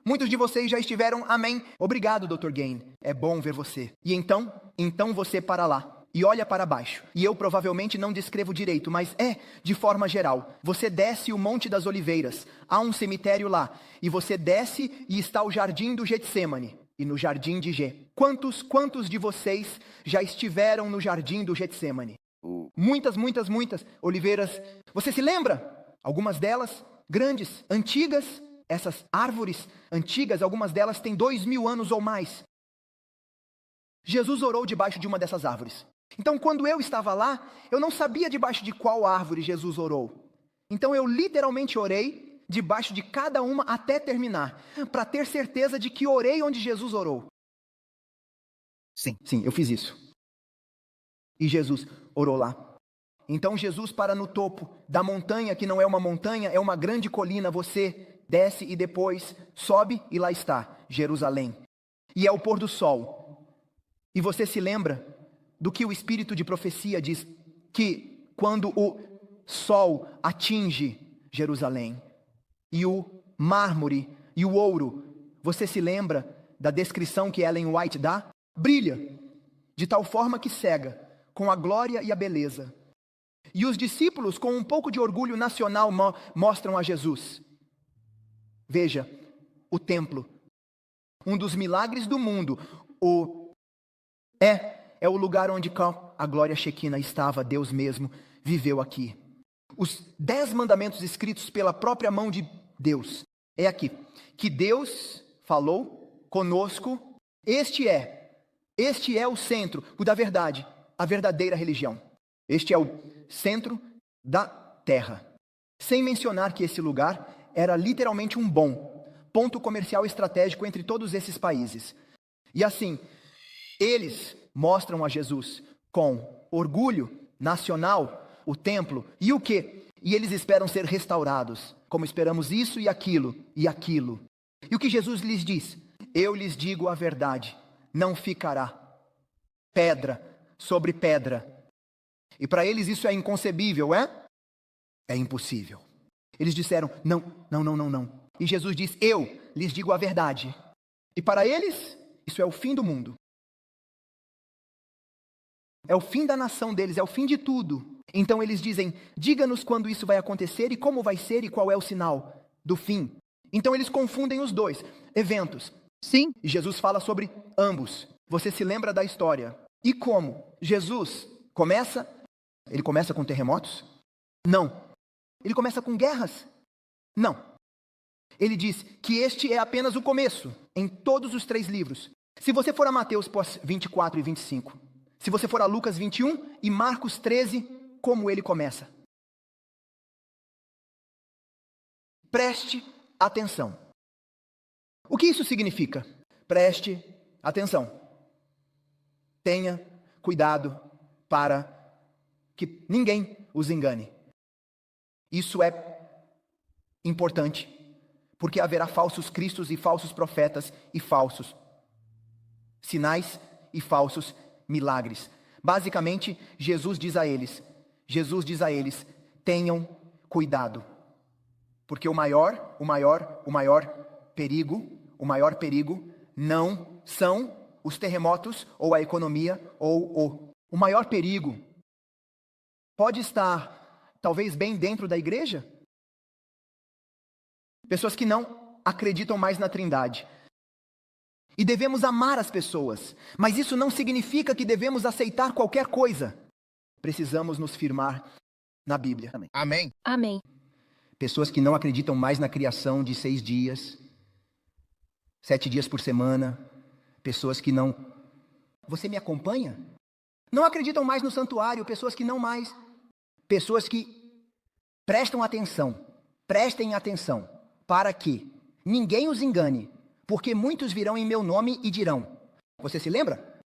Muitos de vocês já estiveram, amém. Obrigado, Dr. Gain. É bom ver você. E então você para lá e olha para baixo. E eu provavelmente não descrevo direito, mas de forma geral. Você desce o Monte das Oliveiras. Há um cemitério lá. E você desce e está o Jardim do Getsemane. E no Jardim de Gê. Quantos de vocês já estiveram no Jardim do Getsemane? Muitas oliveiras. Você se lembra? Algumas delas grandes, antigas. Essas árvores antigas, algumas delas têm 2000 anos ou mais. Jesus orou debaixo de uma dessas árvores. Então, quando eu estava lá, eu não sabia debaixo de qual árvore Jesus orou. Então, eu literalmente orei debaixo de cada uma até terminar, para ter certeza de que orei onde Jesus orou. Sim, eu fiz isso. E Jesus orou lá. Então, Jesus para no topo da montanha, que não é uma montanha, é uma grande colina. Você desce e depois sobe e lá está, Jerusalém. E é o pôr do sol. E você se lembra do que o espírito de profecia diz, que quando o sol atinge Jerusalém, e o mármore e o ouro, você se lembra da descrição que Ellen White dá? Brilha, de tal forma que cega, com a glória e a beleza. E os discípulos, com um pouco de orgulho nacional, mostram a Jesus. Veja, o templo, um dos milagres do mundo, é o lugar onde a glória Shekinah estava, Deus mesmo viveu aqui. Os 10 mandamentos escritos pela própria mão de Deus, é aqui, que Deus falou conosco, este é o centro da verdade, a verdadeira religião. Este é o centro da terra. Sem mencionar que esse lugar era literalmente um bom ponto comercial estratégico entre todos esses países. E assim, eles mostram a Jesus com orgulho nacional o templo e o quê? E eles esperam ser restaurados, como esperamos isso e aquilo e aquilo. E o que Jesus lhes diz? Eu lhes digo a verdade. não ficará pedra sobre pedra. E para eles isso é inconcebível, é? É impossível. Eles disseram, não. E Jesus diz, eu lhes digo a verdade. E para eles, isso é o fim do mundo. É o fim da nação deles, é o fim de tudo. Então eles dizem, diga-nos quando isso vai acontecer e como vai ser e qual é o sinal do fim. Então eles confundem os dois eventos. Sim. E Jesus fala sobre ambos. Você se lembra da história. E como? Jesus ele começa com terremotos? Não. Ele começa com guerras? Não. Ele diz que este é apenas o começo, em todos os 3 livros. Se você for a Mateus 24 e 25, se você for a Lucas 21 e Marcos 13, como ele começa? Preste atenção. O que isso significa? Preste atenção. Tenha cuidado para que ninguém os engane. Isso é importante, porque haverá falsos cristos e falsos profetas e falsos sinais e falsos milagres. Basicamente, Jesus diz a eles, tenham cuidado, porque o maior perigo não são os terremotos ou a economia o maior perigo pode estar talvez bem dentro da igreja. Pessoas que não acreditam mais na Trindade. E devemos amar as pessoas, mas isso não significa que devemos aceitar qualquer coisa. Precisamos nos firmar na Bíblia. Amém. Amém. Pessoas que não acreditam mais na criação de 6 dias, 7 dias por semana. Pessoas que não... Você me acompanha? Não acreditam mais no santuário. Pessoas que não mais... Pessoas que prestem atenção, para que ninguém os engane, porque muitos virão em meu nome e dirão. Você se lembra?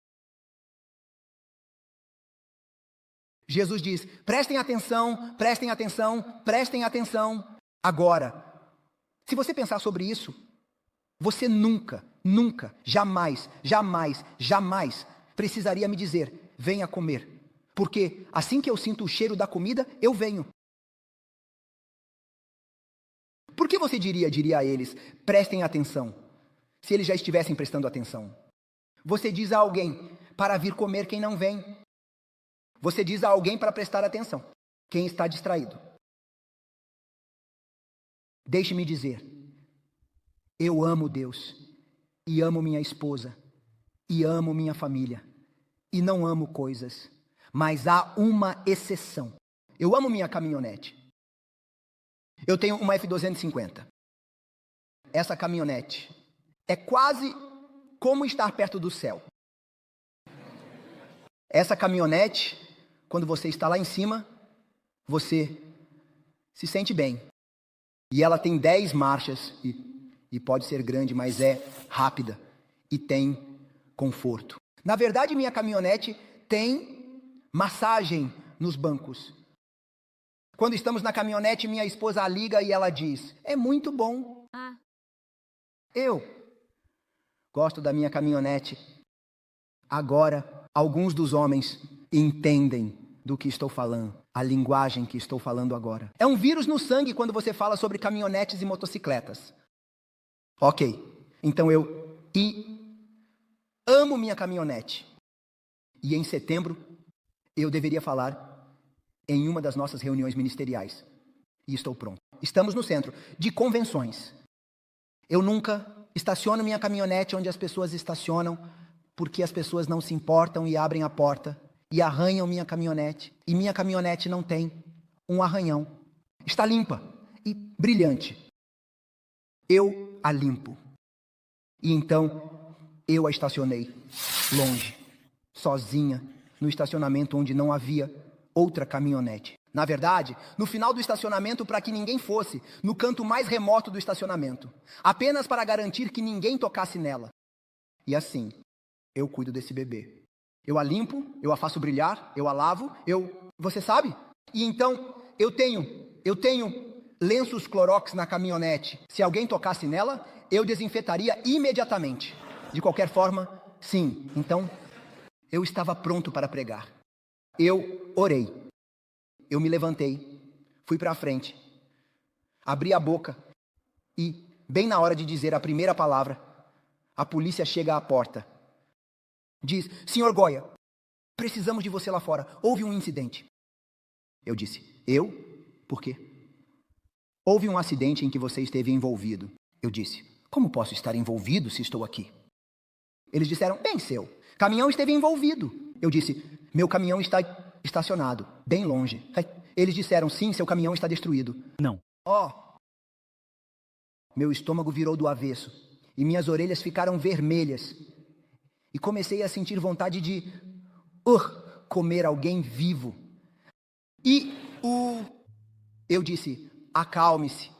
Jesus diz, prestem atenção. Agora, se você pensar sobre isso, você nunca, jamais precisaria me dizer, venha comer. Porque assim que eu sinto o cheiro da comida, eu venho. Por que você diria a eles, prestem atenção, se eles já estivessem prestando atenção? Você diz a alguém para vir comer quem não vem. Você diz a alguém para prestar atenção, quem está distraído. Deixe-me dizer, eu amo Deus, e amo minha esposa, e amo minha família, e não amo coisas. Mas há uma exceção. Eu amo minha caminhonete. Eu tenho uma F250. Essa caminhonete é quase como estar perto do céu. Essa caminhonete, quando você está lá em cima, você se sente bem. E ela tem 10 marchas, e pode ser grande, mas é rápida e tem conforto. Na verdade, minha caminhonete tem massagem nos bancos. Quando estamos na caminhonete, minha esposa a liga e ela diz, é muito bom. Eu gosto da minha caminhonete. Agora, alguns dos homens entendem do que estou falando, a linguagem que estou falando agora. É um vírus no sangue quando você fala sobre caminhonetes e motocicletas. Ok, então eu amo minha caminhonete. E em setembro, eu deveria falar em uma das nossas reuniões ministeriais. E estou pronto. Estamos no centro de convenções. Eu nunca estaciono minha caminhonete onde as pessoas estacionam, porque as pessoas não se importam e abrem a porta e arranham minha caminhonete. E minha caminhonete não tem um arranhão. Está limpa e brilhante. Eu a limpo. E então eu a estacionei longe, sozinha, no estacionamento onde não havia outra caminhonete. Na verdade, no final do estacionamento, para que ninguém fosse, no canto mais remoto do estacionamento, apenas para garantir que ninguém tocasse nela. E assim, eu cuido desse bebê. Eu a limpo, eu a faço brilhar, eu a lavo, você sabe? E então, eu tenho lenços Clorox na caminhonete. Se alguém tocasse nela, eu desinfetaria imediatamente. De qualquer forma, Sim, então eu estava pronto para pregar. Eu orei. Eu me levantei, fui para a frente, abri a boca e, bem na hora de dizer a primeira palavra, a polícia chega à porta. Diz: Senhor Goya, precisamos de você lá fora. Houve um incidente. Eu disse: eu? Por quê? Houve um acidente em que você esteve envolvido. Eu disse: como posso estar envolvido se estou aqui? Eles disseram: bem, seu caminhão esteve envolvido. Eu disse: meu caminhão está estacionado, bem longe. Eles disseram: sim, seu caminhão está destruído. Não. Meu estômago virou do avesso e minhas orelhas ficaram vermelhas. E comecei a sentir vontade de comer alguém vivo. Eu disse: acalme-se,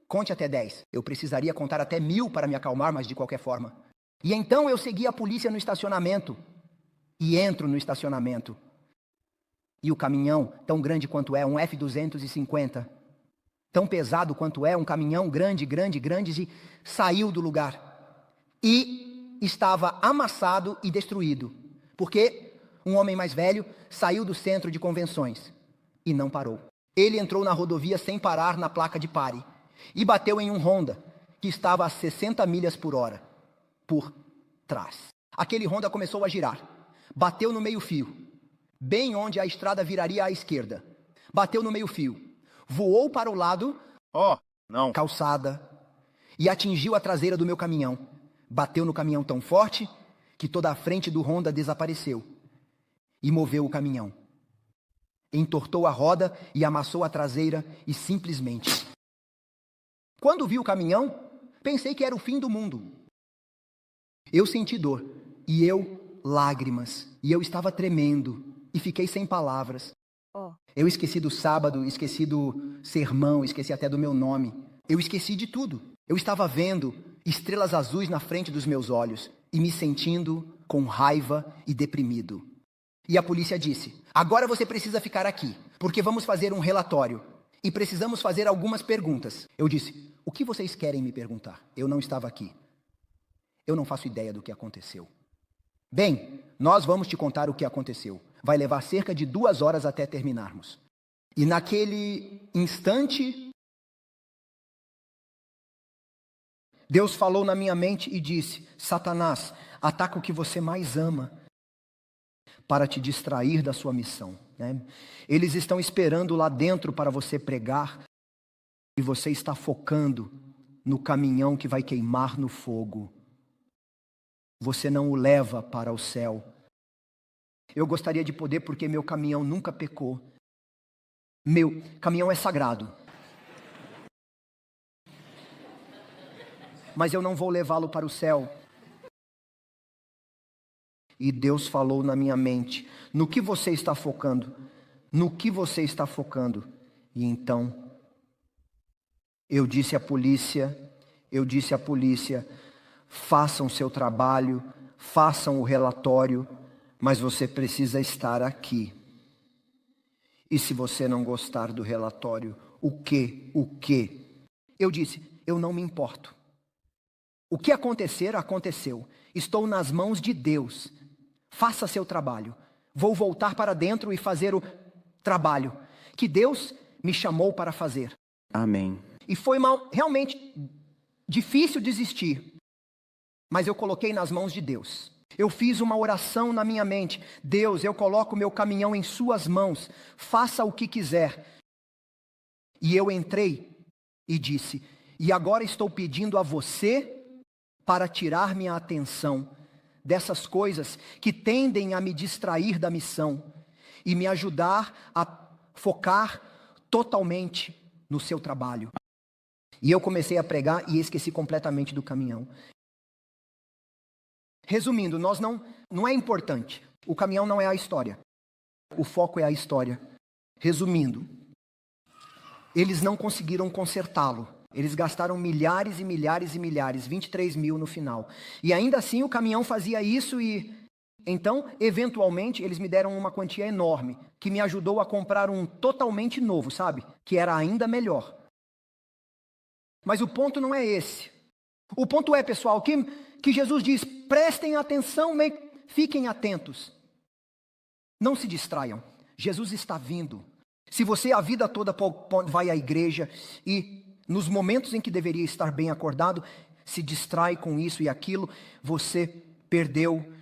conte até 10. Eu precisaria contar até 1000 para me acalmar, mas de qualquer forma. E então eu segui a polícia no estacionamento. E entro no estacionamento. E o caminhão, tão grande quanto é, um F-250, tão pesado quanto é, um caminhão grande, saiu do lugar. E estava amassado e destruído. Porque um homem mais velho saiu do centro de convenções e não parou. Ele entrou na rodovia sem parar na placa de pare e bateu em um Honda que estava a 60 milhas por hora por trás. Aquele Honda começou a girar. Bateu no meio-fio, bem onde a estrada viraria à esquerda. Bateu no meio-fio, voou para o lado, calçada, e atingiu a traseira do meu caminhão. Bateu no caminhão tão forte que toda a frente do Honda desapareceu e moveu o caminhão. Entortou a roda e amassou a traseira e simplesmente... Quando vi o caminhão, pensei que era o fim do mundo. Eu senti dor e lágrimas, e eu estava tremendo e fiquei sem palavras. Eu esqueci do sábado, esqueci do sermão, esqueci até do meu nome. Eu esqueci de tudo. Eu estava vendo estrelas azuis na frente dos meus olhos e me sentindo com raiva e deprimido. E a polícia disse: agora você precisa ficar aqui, porque vamos fazer um relatório e precisamos fazer algumas perguntas. Eu disse: o que vocês querem me perguntar? Eu não estava aqui. Eu não faço ideia do que aconteceu. Bem, nós vamos te contar o que aconteceu. Vai levar cerca de 2 horas até terminarmos. E naquele instante, Deus falou na minha mente e disse: Satanás, ataca o que você mais ama para te distrair da sua missão. Eles estão esperando lá dentro para você pregar e você está focando no caminhão que vai queimar no fogo. Você não o leva para o céu. Eu gostaria de poder, porque meu caminhão nunca pecou. Meu caminhão é sagrado. Mas eu não vou levá-lo para o céu. E Deus falou na minha mente: no que você está focando? No que você está focando? E então, eu disse à polícia, façam o seu trabalho, façam o relatório, mas você precisa estar aqui. E se você não gostar do relatório, o quê? Eu disse: eu não me importo. O que acontecer, aconteceu. Estou nas mãos de Deus. Faça seu trabalho. Vou voltar para dentro e fazer o trabalho que Deus me chamou para fazer. Amém. E foi realmente difícil desistir. Mas eu coloquei nas mãos de Deus. Eu fiz uma oração na minha mente: Deus, eu coloco meu caminhão em suas mãos. Faça o que quiser. E eu entrei e disse: e agora estou pedindo a você para tirar minha atenção dessas coisas que tendem a me distrair da missão e me ajudar a focar totalmente no seu trabalho. E eu comecei a pregar e esqueci completamente do caminhão. Resumindo, não é importante. O caminhão não é a história. O foco é a história. Resumindo, eles não conseguiram consertá-lo. Eles gastaram milhares e milhares e milhares, 23 mil no final. E ainda assim o caminhão fazia isso e... Então, eventualmente, eles me deram uma quantia enorme, que me ajudou a comprar um totalmente novo, sabe? Que era ainda melhor. Mas o ponto não é esse. O ponto é, pessoal, que que Jesus diz, prestem atenção, fiquem atentos. Não se distraiam. Jesus está vindo. Se você a vida toda vai à igreja e nos momentos em que deveria estar bem acordado, se distrai com isso e aquilo, você perdeu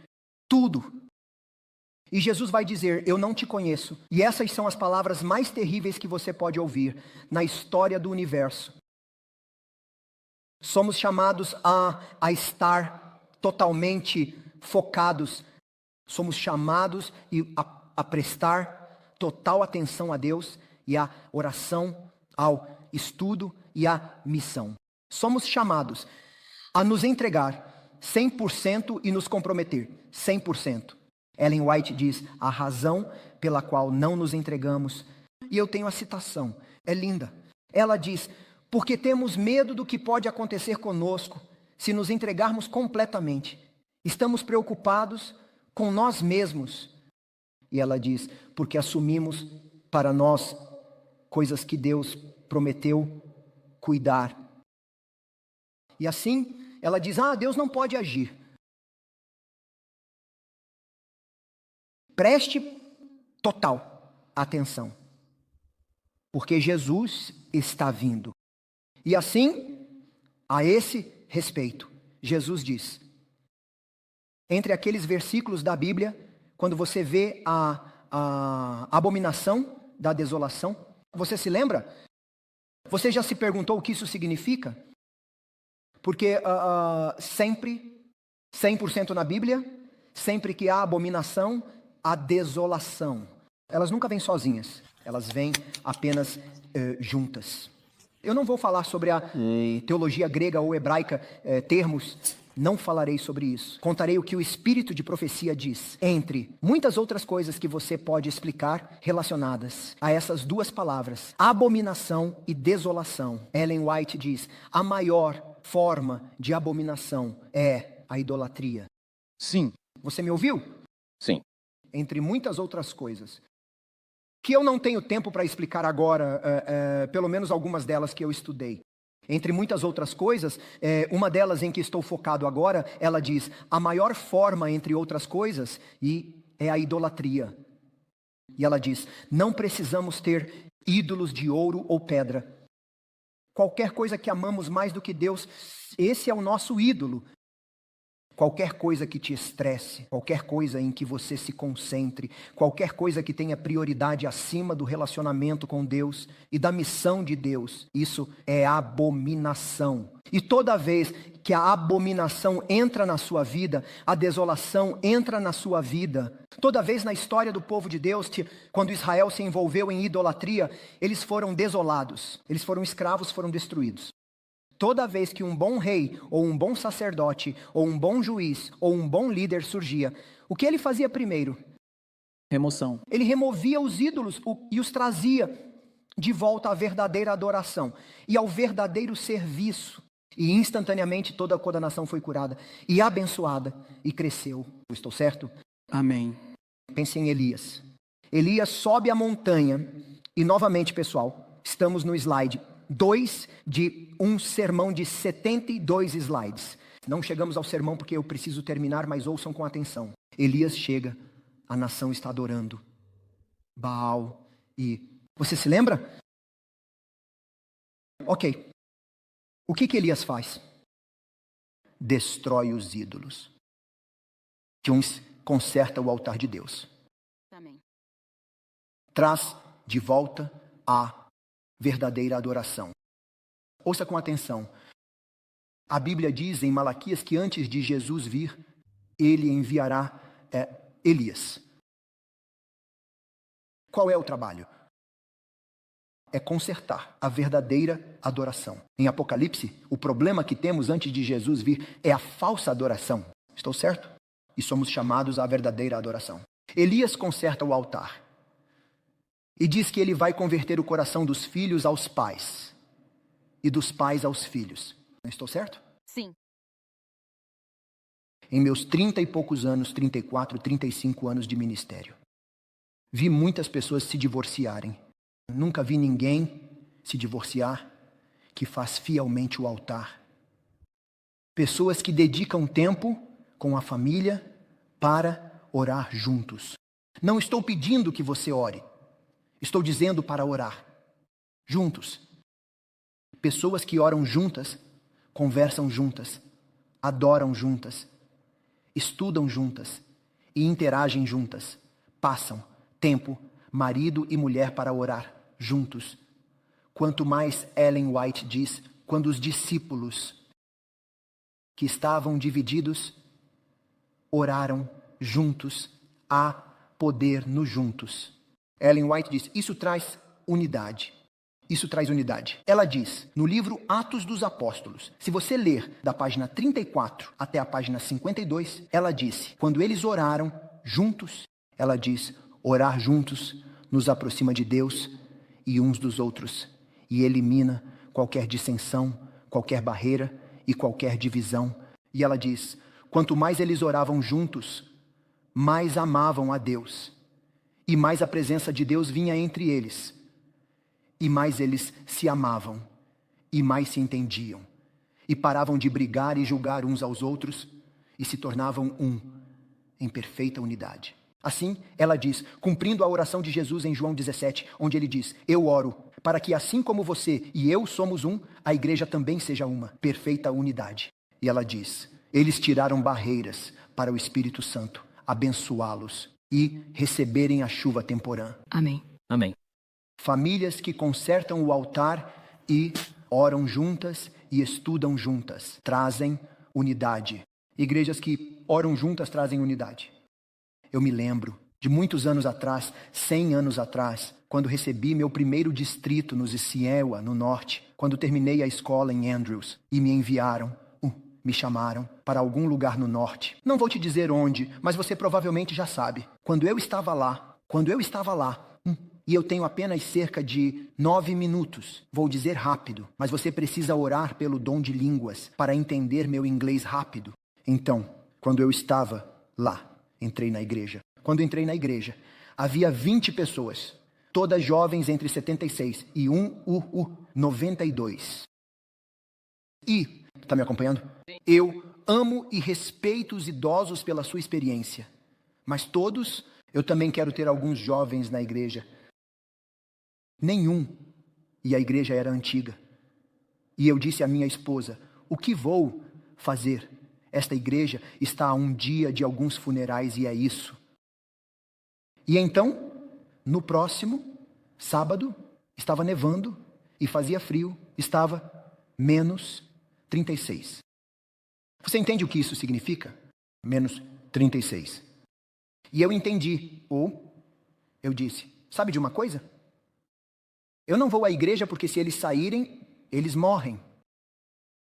tudo. E Jesus vai dizer, eu não te conheço. E essas são as palavras mais terríveis que você pode ouvir na história do universo. Somos chamados a estar totalmente focados. Somos chamados a prestar total atenção a Deus e à oração, ao estudo e à missão. Somos chamados a nos entregar 100% e nos comprometer 100%. Ellen White diz, a razão pela qual não nos entregamos. E eu tenho a citação, é linda. Ela diz, porque temos medo do que pode acontecer conosco se nos entregarmos completamente. Estamos preocupados com nós mesmos. E ela diz, porque assumimos para nós coisas que Deus prometeu cuidar. E assim, ela diz, Deus não pode agir. Preste total atenção, porque Jesus está vindo. E assim, a esse respeito, Jesus diz, entre aqueles versículos da Bíblia, quando você vê a abominação da desolação, você se lembra? Você já se perguntou o que isso significa? Porque sempre, 100% na Bíblia, sempre que há abominação, a desolação. Elas nunca vêm sozinhas, elas vêm apenas juntas. Eu não vou falar sobre a teologia grega ou hebraica, termos, não falarei sobre isso. Contarei o que o espírito de profecia diz, entre muitas outras coisas que você pode explicar relacionadas a essas duas palavras, abominação e desolação. Ellen White diz, a maior forma de abominação é a idolatria. Sim. Você me ouviu? Sim. Entre muitas outras coisas, que eu não tenho tempo para explicar agora, pelo menos algumas delas que eu estudei. Entre muitas outras coisas, uma delas em que estou focado agora, ela diz, a maior forma, entre outras coisas, é a idolatria. E ela diz, não precisamos ter ídolos de ouro ou pedra. Qualquer coisa que amamos mais do que Deus, esse é o nosso ídolo. Qualquer coisa que te estresse, qualquer coisa em que você se concentre, qualquer coisa que tenha prioridade acima do relacionamento com Deus e da missão de Deus, isso é abominação. E toda vez que a abominação entra na sua vida, a desolação entra na sua vida. Toda vez na história do povo de Deus, quando Israel se envolveu em idolatria, eles foram desolados, eles foram escravos, foram destruídos. Toda vez que um bom rei, ou um bom sacerdote, ou um bom juiz, ou um bom líder surgia, o que ele fazia primeiro? Remoção. Ele removia os ídolos e os trazia de volta à verdadeira adoração e ao verdadeiro serviço. E instantaneamente toda a nação foi curada e abençoada e cresceu. Estou certo? Amém. Pense em Elias. Elias sobe a montanha e novamente, pessoal, estamos no slide 2 de um sermão de 72 slides. Não chegamos ao sermão porque eu preciso terminar, mas ouçam com atenção. Elias chega, a nação está adorando Baal e... Você se lembra? Ok. O que Elias faz? Destrói os ídolos. Conserta o altar de Deus. Amém. Traz de volta a verdadeira adoração. Ouça com atenção. A Bíblia diz em Malaquias que antes de Jesus vir, ele enviará Elias. Qual é o trabalho? É consertar a verdadeira adoração. Em Apocalipse, o problema que temos antes de Jesus vir é a falsa adoração. Estou certo? E somos chamados à verdadeira adoração. Elias conserta o altar. E diz que ele vai converter o coração dos filhos aos pais. E dos pais aos filhos. Não estou certo? Sim. Em meus 30 e poucos anos, 34, 35 anos de ministério, vi muitas pessoas se divorciarem. Nunca vi ninguém se divorciar que faz fielmente o altar. Pessoas que dedicam tempo com a família para orar juntos. Não estou pedindo que você ore. Estou dizendo para orar juntos. Pessoas que oram juntas, conversam juntas, adoram juntas, estudam juntas e interagem juntas. Passam tempo, marido e mulher, para orar juntos. Quanto mais, Ellen White diz, quando os discípulos que estavam divididos oraram juntos, há poder no juntos. Ellen White diz, isso traz unidade. Isso traz unidade. Ela diz, no livro Atos dos Apóstolos, se você ler da página 34 até a página 52, ela disse, quando eles oraram juntos, ela diz, orar juntos nos aproxima de Deus e uns dos outros, e elimina qualquer dissensão, qualquer barreira e qualquer divisão. E ela diz, quanto mais eles oravam juntos, mais amavam a Deus, e mais a presença de Deus vinha entre eles. E mais eles se amavam, e mais se entendiam, e paravam de brigar e julgar uns aos outros, e se tornavam um, em perfeita unidade. Assim, ela diz, cumprindo a oração de Jesus em João 17, onde ele diz, eu oro, para que assim como você e eu somos um, a igreja também seja uma, perfeita unidade. E ela diz, eles tiraram barreiras para o Espírito Santo, abençoá-los e receberem a chuva temporã. Amém. Amém. Famílias que consertam o altar e oram juntas e estudam juntas, trazem unidade. Igrejas que oram juntas trazem unidade. Eu me lembro de muitos anos atrás, 100 anos atrás, quando recebi meu primeiro distrito no Siewa, no norte, quando terminei a escola em Andrews e me chamaram para algum lugar no norte. Não vou te dizer onde, mas você provavelmente já sabe. Quando eu estava lá, e eu tenho apenas cerca de 9 minutos. Vou dizer rápido, mas você precisa orar pelo dom de línguas para entender meu inglês rápido. Então, quando eu estava lá, entrei na igreja. Quando entrei na igreja, havia 20 pessoas, todas jovens entre 76 e 92. E, está me acompanhando? Eu amo e respeito os idosos pela sua experiência, mas todos, eu também quero ter alguns jovens na igreja. Nenhum. E a igreja era antiga. E eu disse à minha esposa, o que vou fazer? Esta igreja está a um dia de alguns funerais e é isso. E então, no próximo sábado, estava nevando e fazia frio, estava menos 36. Você entende o que isso significa? Menos 36. E eu entendi, ou eu disse, sabe de uma coisa? Eu não vou à igreja porque se eles saírem, eles morrem.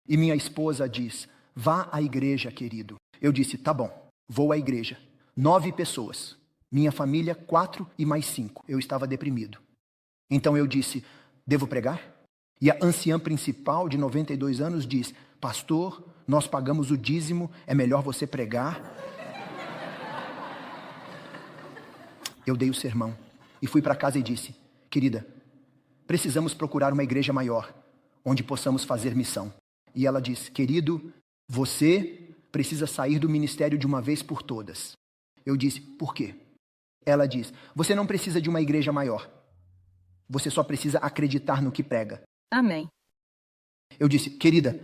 E minha esposa diz, vá à igreja, querido. Eu disse, tá bom, vou à igreja. 9 pessoas. Minha família, 4 e mais 5. Eu estava deprimido. Então eu disse, devo pregar? E a anciã principal, de 92 anos, diz, pastor, nós pagamos o dízimo, é melhor você pregar? Eu dei o sermão e fui para casa e disse, querida, precisamos procurar uma igreja maior, onde possamos fazer missão. E ela diz, querido, você precisa sair do ministério de uma vez por todas. Eu disse, por quê? Ela diz, você não precisa de uma igreja maior. Você só precisa acreditar no que prega. Amém. Eu disse, querida,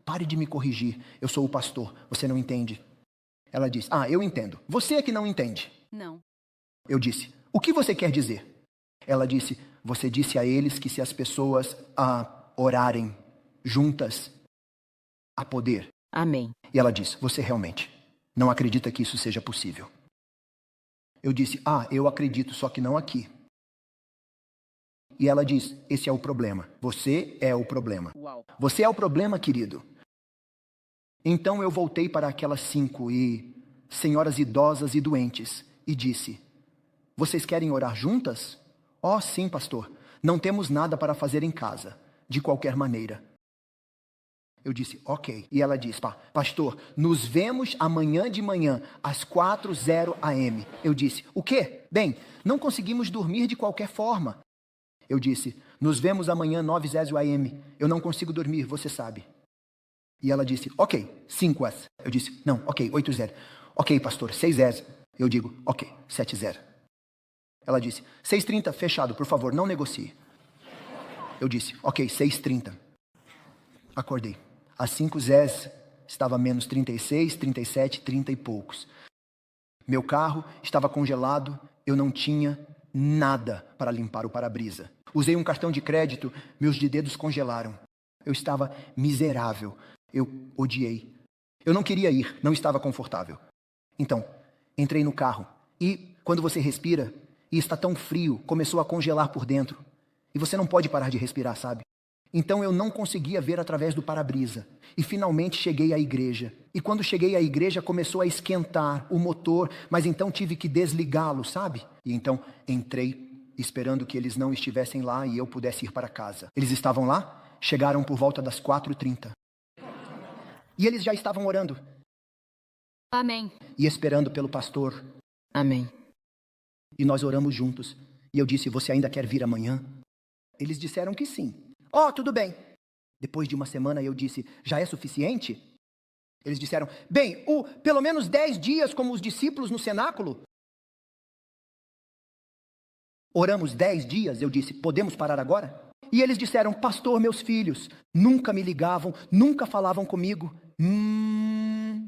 pare de me corrigir. Eu sou o pastor, você não entende. Ela disse, eu entendo. Você é que não entende. Não. Eu disse, o que você quer dizer? Ela disse, você disse a eles que se as pessoas orarem juntas, há poder. Amém. E ela disse, você realmente não acredita que isso seja possível? Eu disse, eu acredito, só que não aqui. E ela diz, esse é o problema. Você é o problema. Uau. Você é o problema, querido. Então eu voltei para aquelas 5 senhoras idosas e doentes e disse, vocês querem orar juntas? Oh, sim, pastor. Não temos nada para fazer em casa, de qualquer maneira. Eu disse, ok. E ela disse, pastor, nos vemos amanhã de manhã, às 4:00 AM. Eu disse, o quê? Bem, não conseguimos dormir de qualquer forma. Eu disse, nos vemos amanhã, 9:00 AM. Eu não consigo dormir, você sabe. E ela disse, ok, 5S. Eu disse, não, ok, 8-0. Ok, pastor, 6-0. Eu digo, ok, 7-0. Ela disse, 6:30, fechado, por favor, não negocie. Eu disse, ok, 6:30. Acordei. Às 5:10 estava menos 36, 37, 30 e poucos. Meu carro estava congelado, eu não tinha nada para limpar o para-brisa. Usei um cartão de crédito, meus dedos congelaram. Eu estava miserável, eu odiei. Eu não queria ir, não estava confortável. Então, entrei no carro e, quando você respira, e está tão frio, começou a congelar por dentro. E você não pode parar de respirar, sabe? Então eu não conseguia ver através do para-brisa. E finalmente cheguei à igreja. E quando cheguei à igreja começou a esquentar o motor, mas então tive que desligá-lo, sabe? E então entrei, esperando que eles não estivessem lá e eu pudesse ir para casa. Eles estavam lá, chegaram por volta das 4:30. E eles já estavam orando. Amém. E esperando pelo pastor. Amém. E nós oramos juntos. E eu disse, você ainda quer vir amanhã? Eles disseram que sim. Oh, tudo bem. Depois de uma semana eu disse, já é suficiente? Eles disseram, bem, pelo menos 10 dias como os discípulos no cenáculo. Oramos 10 dias, eu disse, podemos parar agora? E eles disseram, pastor, meus filhos, nunca me ligavam, nunca falavam comigo.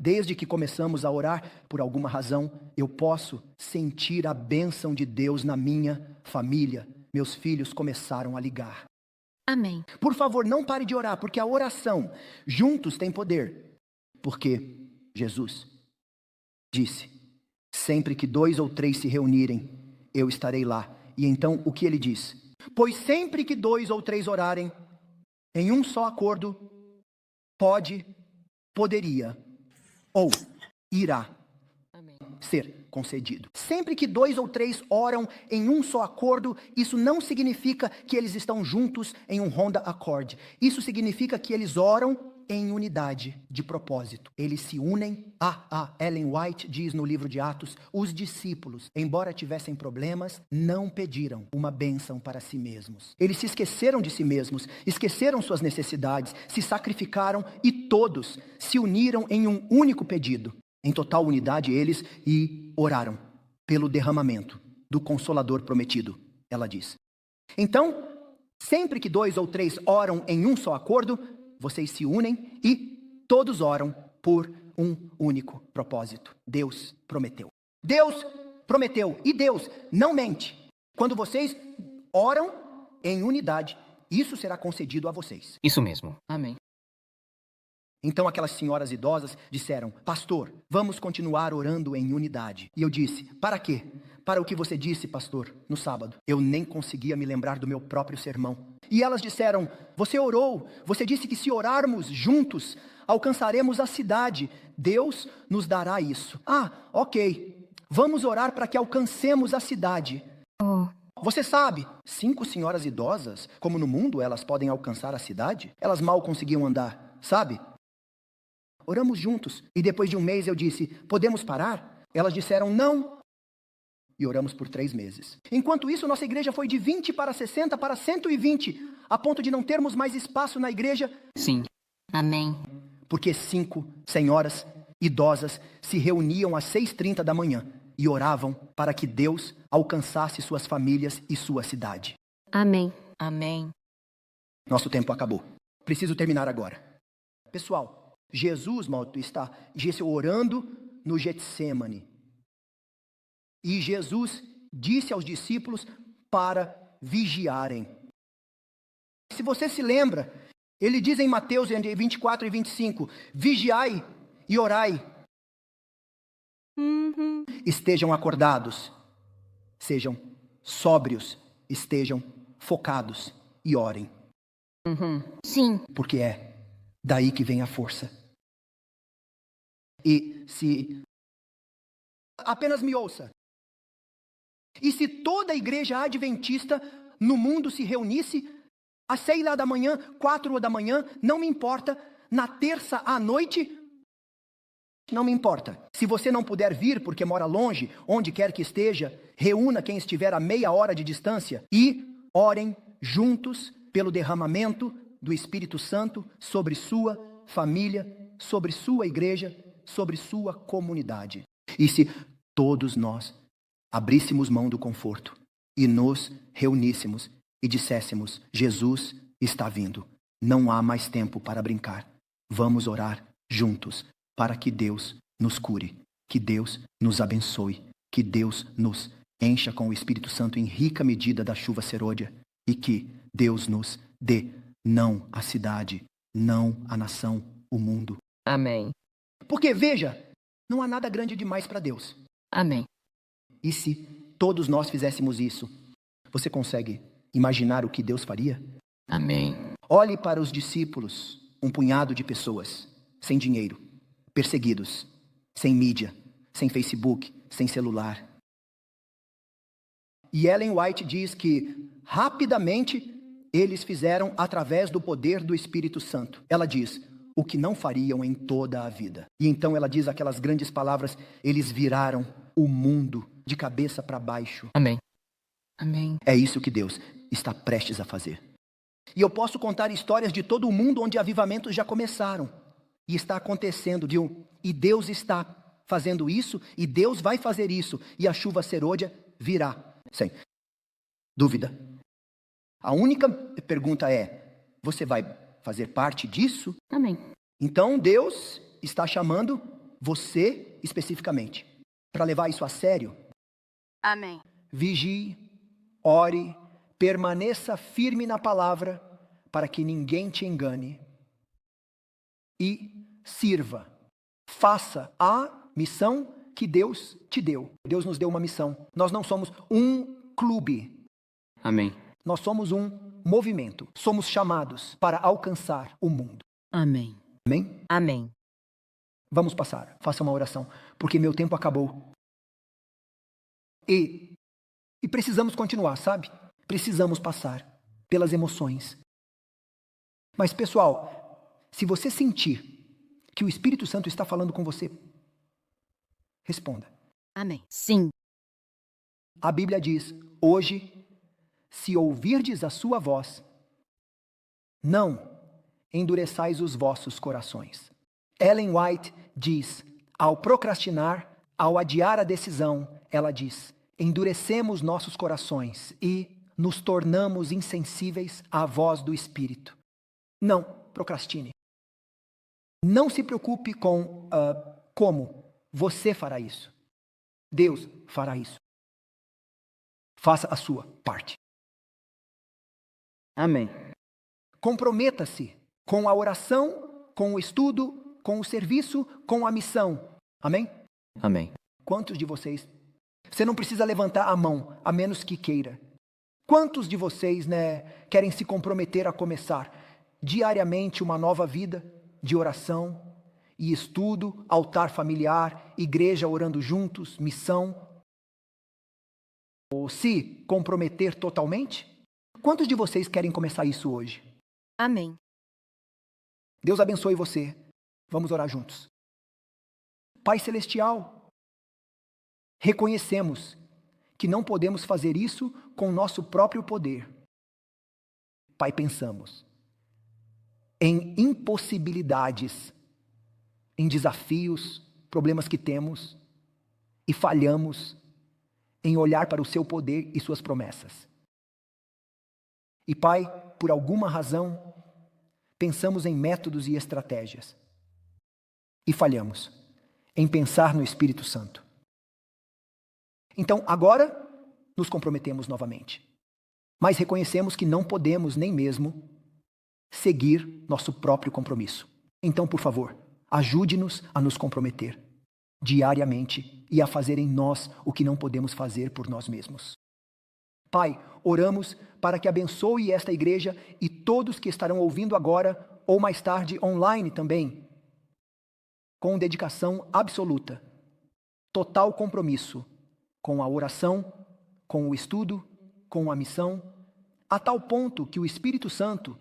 Desde que começamos a orar, por alguma razão, eu posso sentir a bênção de Deus na minha família. Meus filhos começaram a ligar. Amém. Por favor, não pare de orar, porque a oração juntos tem poder. Porque Jesus disse, sempre que 2 ou 3 se reunirem, eu estarei lá. E então, o que ele diz? Pois sempre que 2 ou 3 orarem, em um só acordo, poderia ou irá ser concedido. Sempre que 2 ou 3 oram em um só acordo, isso não significa que eles estão juntos em um Honda Accord. Isso significa que eles oram em unidade de propósito. Eles se unem. Ellen White diz no livro de Atos, os discípulos, embora tivessem problemas, não pediram uma bênção para si mesmos. Eles se esqueceram de si mesmos, esqueceram suas necessidades, se sacrificaram e todos se uniram em um único pedido. Em total unidade eles e oraram pelo derramamento do Consolador prometido, ela diz. Então, sempre que 2 ou 3 oram em um só acordo, vocês se unem e todos oram por um único propósito. Deus prometeu. Deus prometeu e Deus não mente. Quando vocês oram em unidade, isso será concedido a vocês. Isso mesmo. Amém. Então aquelas senhoras idosas disseram, pastor, vamos continuar orando em unidade. E eu disse, para quê? Para o que você disse, pastor, no sábado. Eu nem conseguia me lembrar do meu próprio sermão. E elas disseram, você orou, você disse que se orarmos juntos, alcançaremos a cidade. Deus nos dará isso. Ok, vamos orar para que alcancemos a cidade. Você sabe, 5 senhoras idosas, como no mundo elas podem alcançar a cidade? Elas mal conseguiam andar, sabe? Oramos juntos, e depois de um mês eu disse, podemos parar? Elas disseram, não. E oramos por 3 meses. Enquanto isso, nossa igreja foi de 20 para 60 para 120, a ponto de não termos mais espaço na igreja. Sim. Amém. Porque 5 senhoras idosas se reuniam às 6:30 da manhã e oravam para que Deus alcançasse suas famílias e sua cidade. Amém. Amém. Nosso tempo acabou. Preciso terminar agora. Pessoal, Jesus, está orando no Getsêmani. E Jesus disse aos discípulos para vigiarem. Se você se lembra, ele diz em Mateus 24 e 25, vigiai e orai. Estejam acordados, sejam sóbrios, estejam focados e orem. Sim. Porque é daí que vem a força. E se... Apenas me ouça. E se toda a igreja adventista no mundo se reunisse, às 6 da manhã, 4 da manhã, não me importa, na terça à noite, não me importa. Se você não puder vir porque mora longe, onde quer que esteja, reúna quem estiver a meia hora de distância e orem juntos pelo derramamento do Espírito Santo sobre sua família, sobre sua igreja, sobre sua comunidade. E se todos nós abríssemos mão do conforto e nos reuníssemos e disséssemos: Jesus está vindo, não há mais tempo para brincar. Vamos orar juntos para que Deus nos cure, que Deus nos abençoe, que Deus nos encha com o Espírito Santo em rica medida da chuva serôdia e que Deus nos dê não a cidade, não a nação, o mundo. Amém. Porque, veja, não há nada grande demais para Deus. Amém. E se todos nós fizéssemos isso, você consegue imaginar o que Deus faria? Amém. Olhe para os discípulos, um punhado de pessoas, sem dinheiro, perseguidos, sem mídia, sem Facebook, sem celular. E Ellen White diz que, rapidamente, eles fizeram através do poder do Espírito Santo. Ela diz: o que não fariam em toda a vida. E então ela diz aquelas grandes palavras: eles viraram o mundo de cabeça para baixo. Amém. Amém. É isso que Deus está prestes a fazer. E eu posso contar histórias de todo o mundo onde avivamentos já começaram. E está acontecendo, e Deus está fazendo isso, e Deus vai fazer isso, e a chuva serôdia virá. Sem dúvida. A única pergunta é: você vai fazer parte disso? Amém. Então Deus está chamando você especificamente para levar isso a sério. Amém. Vigie, ore, permaneça firme na palavra para que ninguém te engane. E sirva, faça a missão que Deus te deu. Deus nos deu uma missão. Nós não somos um clube. Amém. Nós somos um movimento. Somos chamados para alcançar o mundo. Amém. Amém? Amém. Vamos passar. Faça uma oração, porque meu tempo acabou. E precisamos continuar, sabe? Precisamos passar pelas emoções. Mas, pessoal, se você sentir que o Espírito Santo está falando com você, responda. Amém. Sim. A Bíblia diz: hoje, se ouvirdes a sua voz, não endureçais os vossos corações. Ellen White diz: ao procrastinar, ao adiar a decisão, ela diz: endurecemos nossos corações e nos tornamos insensíveis à voz do Espírito. Não procrastine. Não se preocupe com como você fará isso. Deus fará isso. Faça a sua parte. Amém. Comprometa-se com a oração, com o estudo, com o serviço, com a missão. Amém? Amém. Quantos de vocês... Você não precisa levantar a mão, a menos que queira. Quantos de vocês, querem se comprometer a começar diariamente uma nova vida de oração e estudo, altar familiar, igreja orando juntos, missão? Ou se comprometer totalmente? Quantos de vocês querem começar isso hoje? Amém. Deus abençoe você. Vamos orar juntos. Pai Celestial, reconhecemos que não podemos fazer isso com nosso próprio poder. Pai, pensamos em impossibilidades, em desafios, problemas que temos e falhamos em olhar para o seu poder e suas promessas. E Pai, por alguma razão, pensamos em métodos e estratégias e falhamos em pensar no Espírito Santo. Então, agora, nos comprometemos novamente. Mas reconhecemos que não podemos nem mesmo seguir nosso próprio compromisso. Então, por favor, ajude-nos a nos comprometer diariamente e a fazer em nós o que não podemos fazer por nós mesmos. Pai, oramos para que abençoe esta igreja e todos que estarão ouvindo agora ou mais tarde online também, com dedicação absoluta, total compromisso com a oração, com o estudo, com a missão, a tal ponto que o Espírito Santo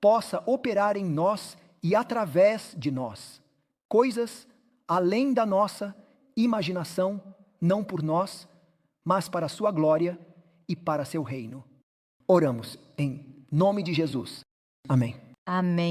possa operar em nós e através de nós, coisas além da nossa imaginação, não por nós, mas para a sua glória e para seu reino. Oramos em nome de Jesus. Amém. Amém.